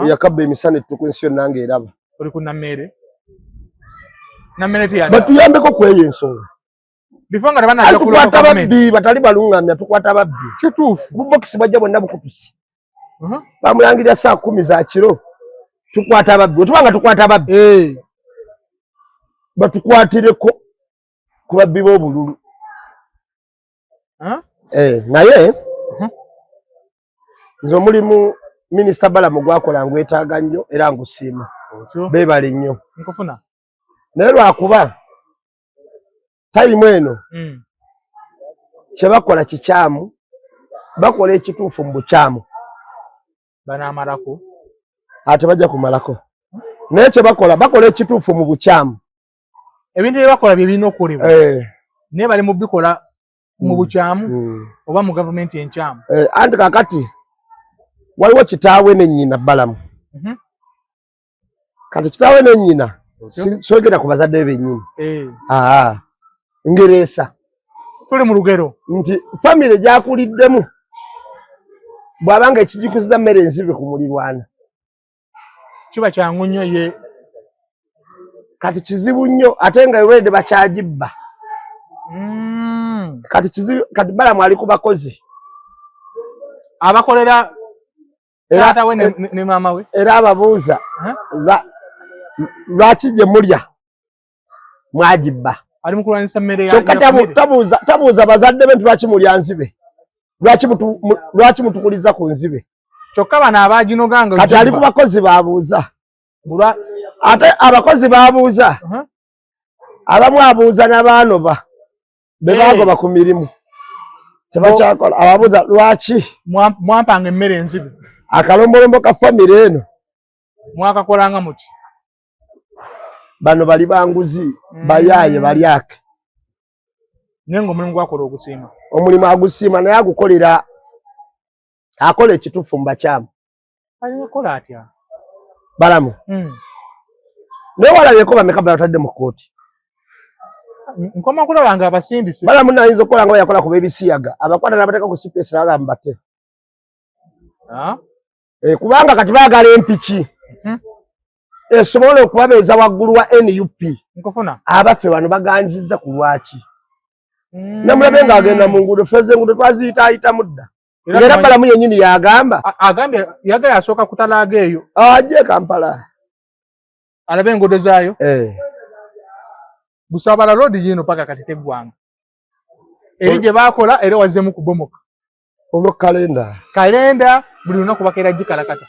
A: eyakabba emisana ettuku ensi yonna ng'eraba
B: oli ku Nammeere tiyadda
A: batuyambeko ku eyo ensonga
B: before nga tebanajja
A: tukwata babbi batali balungamya tukwata babbi
B: kituufu
A: bubokisi bwajja bwonna bukutusi bamulangirira saa 10 za kiro tukwata babbi wetubanga tukwata babbi batukwatireko kuba bibo bululu.
B: Naye
A: nzo mulimu Minister Balamu gwakola ngwetaaga nnyo era ngusiima. Beebale nnyo.
B: Nkufuna.
A: Naye lwakuba time eno kye bakola kikyamu, bakola ekituufu mu bukyamu.
B: Banaamalako.
A: Ate bajja kumalako. Naye kye bakola ekituufu mu bukyamu.
B: Ebintu bye bakola bye birina okukolebwa. Naye bali mu bikola mu bukyamu oba mu gavumenti enkyamu.
A: Anti kakati waliwo kitaawe ne nnyina Balamu. Kati kitaawe ne nnyina soogera ku bazadde bennyini. Ngereesa.
B: Tuli mu lugero.
A: Nti famire gyakuliddemu bw'abanga ekigikusiza mmere enzibe ku mulirwana.
B: Kiba kyangu nnyo ye.
A: Kati kizibu nnyo ate nga already bakyagibba. Kati Balamu ali ku bakozi.
B: Abakolera taata we ne maama we.
A: Era ababuuza lwaki gye mulya mwagibba.
B: Ali mu kulwanyisa mmere ya.
A: Kyokka tabuuza bazadde be lwaki mulya nzibe. Lwaki mutukuliza ku nzibe.
B: Kyokka bano abaginoganga.
A: Kati ali ku bakozi baabuuza. Ate abakozi baabuuza. Abamu abuuza n'abaanoba. Be baagoba ku mirimu. Tebakyakola. Ababuuza lwaki
B: mwampanga emmere enzibe.
A: Akalombolombo ka famire eno.
B: Mwakakolanga muti.
A: Bano bali banguzi, bayaaye balyake.
B: Nengo omulimu gwakola ogusiima.
A: Omulimu agusiima naye agukolera akola ekituufu mu bakyamu.
B: Alikola atya?
A: Balamu. Naye walabyeko bameka batadde mu kkooti.
B: Nkoma kulabanga abasindise.
A: Balamu nayinza okukola nga yakola ku b'ebisiyaga. Abakwata n'abateeka ku CPS n'agamba bate. Kubanga kati baagala empiki. Esobola okubabeeza waggulu wa NUP.
B: Nkufuna.
A: Abaffe bano baganzizza ku lwaki. Namulabe ng'agenda mu nguudo feze enguudo twaziyitaayita mudda. Era Balamu yennyini yagamba.
B: Agambye yagala asooka kutalaaga eyo.
A: Ajje Kampala.
B: Alabe enguudo zaayo. Busabala road yino paka kati teggwanga. Eri gye baakola era wazzemu kubomoka.
A: Olwo kalenda.
B: Kalenda buli lunaku bakeera gikalakata.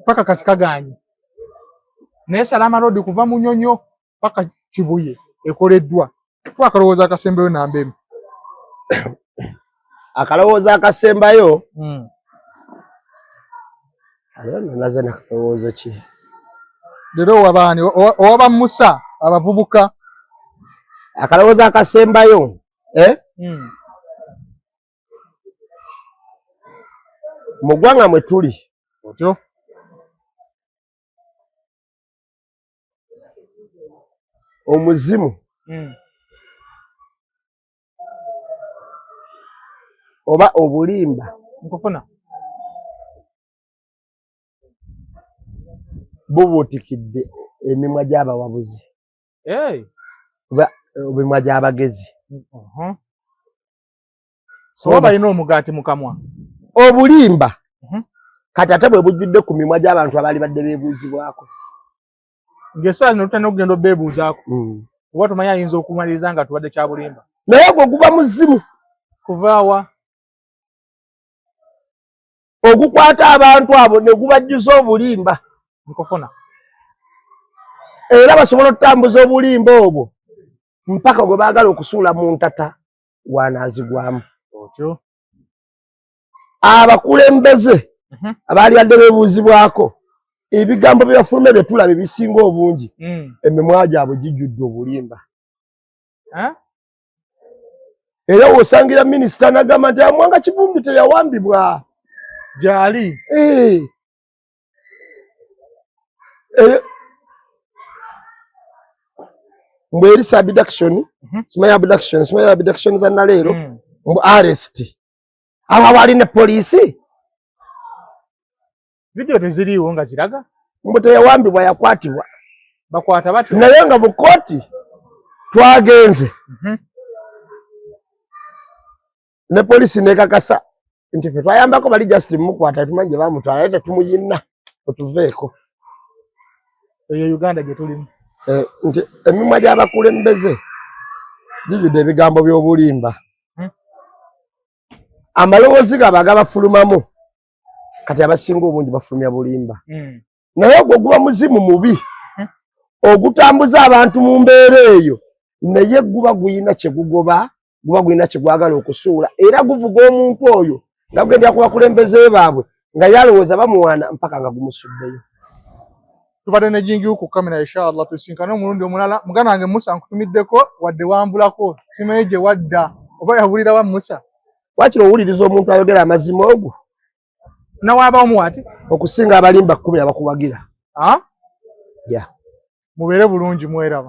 B: Paka kati kaganye. Naye Salama road kuva mu Nnyonyo paka Kibuye ekoleddwa. Twakalowooza akasembayo nambemu.
A: Akalowooza akasembayo. Alona naze nakalowoozo ki?
B: Lero wabaani owaba Musa abavubuka.
A: Akalowooza akasembayo. Mu ggwanga mwe tuli.
B: Otyo.
A: Omuzimu. Oba obulimba.
B: Nkufuna.
A: Bubuutikidde emimwa gy'abawabuzi. Emimwa gy'abagezi.
B: So balina omugaati mu kamwa.
A: Obulimba. Kati ate bwe bujjudde ku mimwa gy'abantu abaali badde beebuuzibwako.
B: Ng'essaawa zino tutandika okugenda obeebuuzaako. Kuba tumanyi ayinza okumaliriza nga tubadde kya bulimba.
A: Naye gwe guba muzimu.
B: Kuvaawa.
A: Ogukwata abantu abo ne gubajjuza obulimba.
B: Nkufuna.
A: Era basobola okutambuza obulimba obwo mpaka gwe baagala okusuula mu ntata wanaazigwamu.
B: Otyo.
A: Abakulembeze abaali badde beebuuzibwako ebigambo bye bafuluma bye tulaba ebisinga obungi emimwa gyabwe gijjudde obulimba. Era w'osangira minisita n'agamba nti Mwanga Kivumbi teyawambibwa.
B: Gyali.
A: Mbu eri abduction, simanyi abduction za naleero, mbu arrest. Awo wali ne poliisi.
B: Video teziriiwo nga ziraga.
A: Mbu teyawambibwa yakwatibwa.
B: Bakwata batyo.
A: Naye nga mu kkooti twagenze. Ne poliisi nekakasa nti ffe twayambako bali just mukwata tumanyi gye bamutwala naye tetumuyina otuveeko.
B: Eyo Uganda gye tulimu.
A: nti emimwa gy'abakulembeze gijjudde ebigambo by'obulimba. Amaloboozi gaba agabafulumamu kati abasinga obungi bafulumya bulimba. Naye ogwo guba muzimu mubi ogutambuza abantu mu mbeera eyo, naye guba guyina kye gugoba, guba guyina kye gwagala okusuula, era guvuga omuntu oyo nga gugendera ku bakulembeze baabwe nga yalowooza bamuwaana mpaka nga gumusuddeyo.
B: Tubadde ne jingi ku kamera inshallah tusinkana omulundi omulala. Mugana wange Musa nkutumiddeko wadde wambulako simanyi gye wadda oba yabulira wa Musa.
A: Wakiri owuliriza omuntu ayogera amazima ogwo
B: nawaba omuwati
A: okusinga abalimba 10 abakuwagira.
B: Mubeere bulungi mweraba.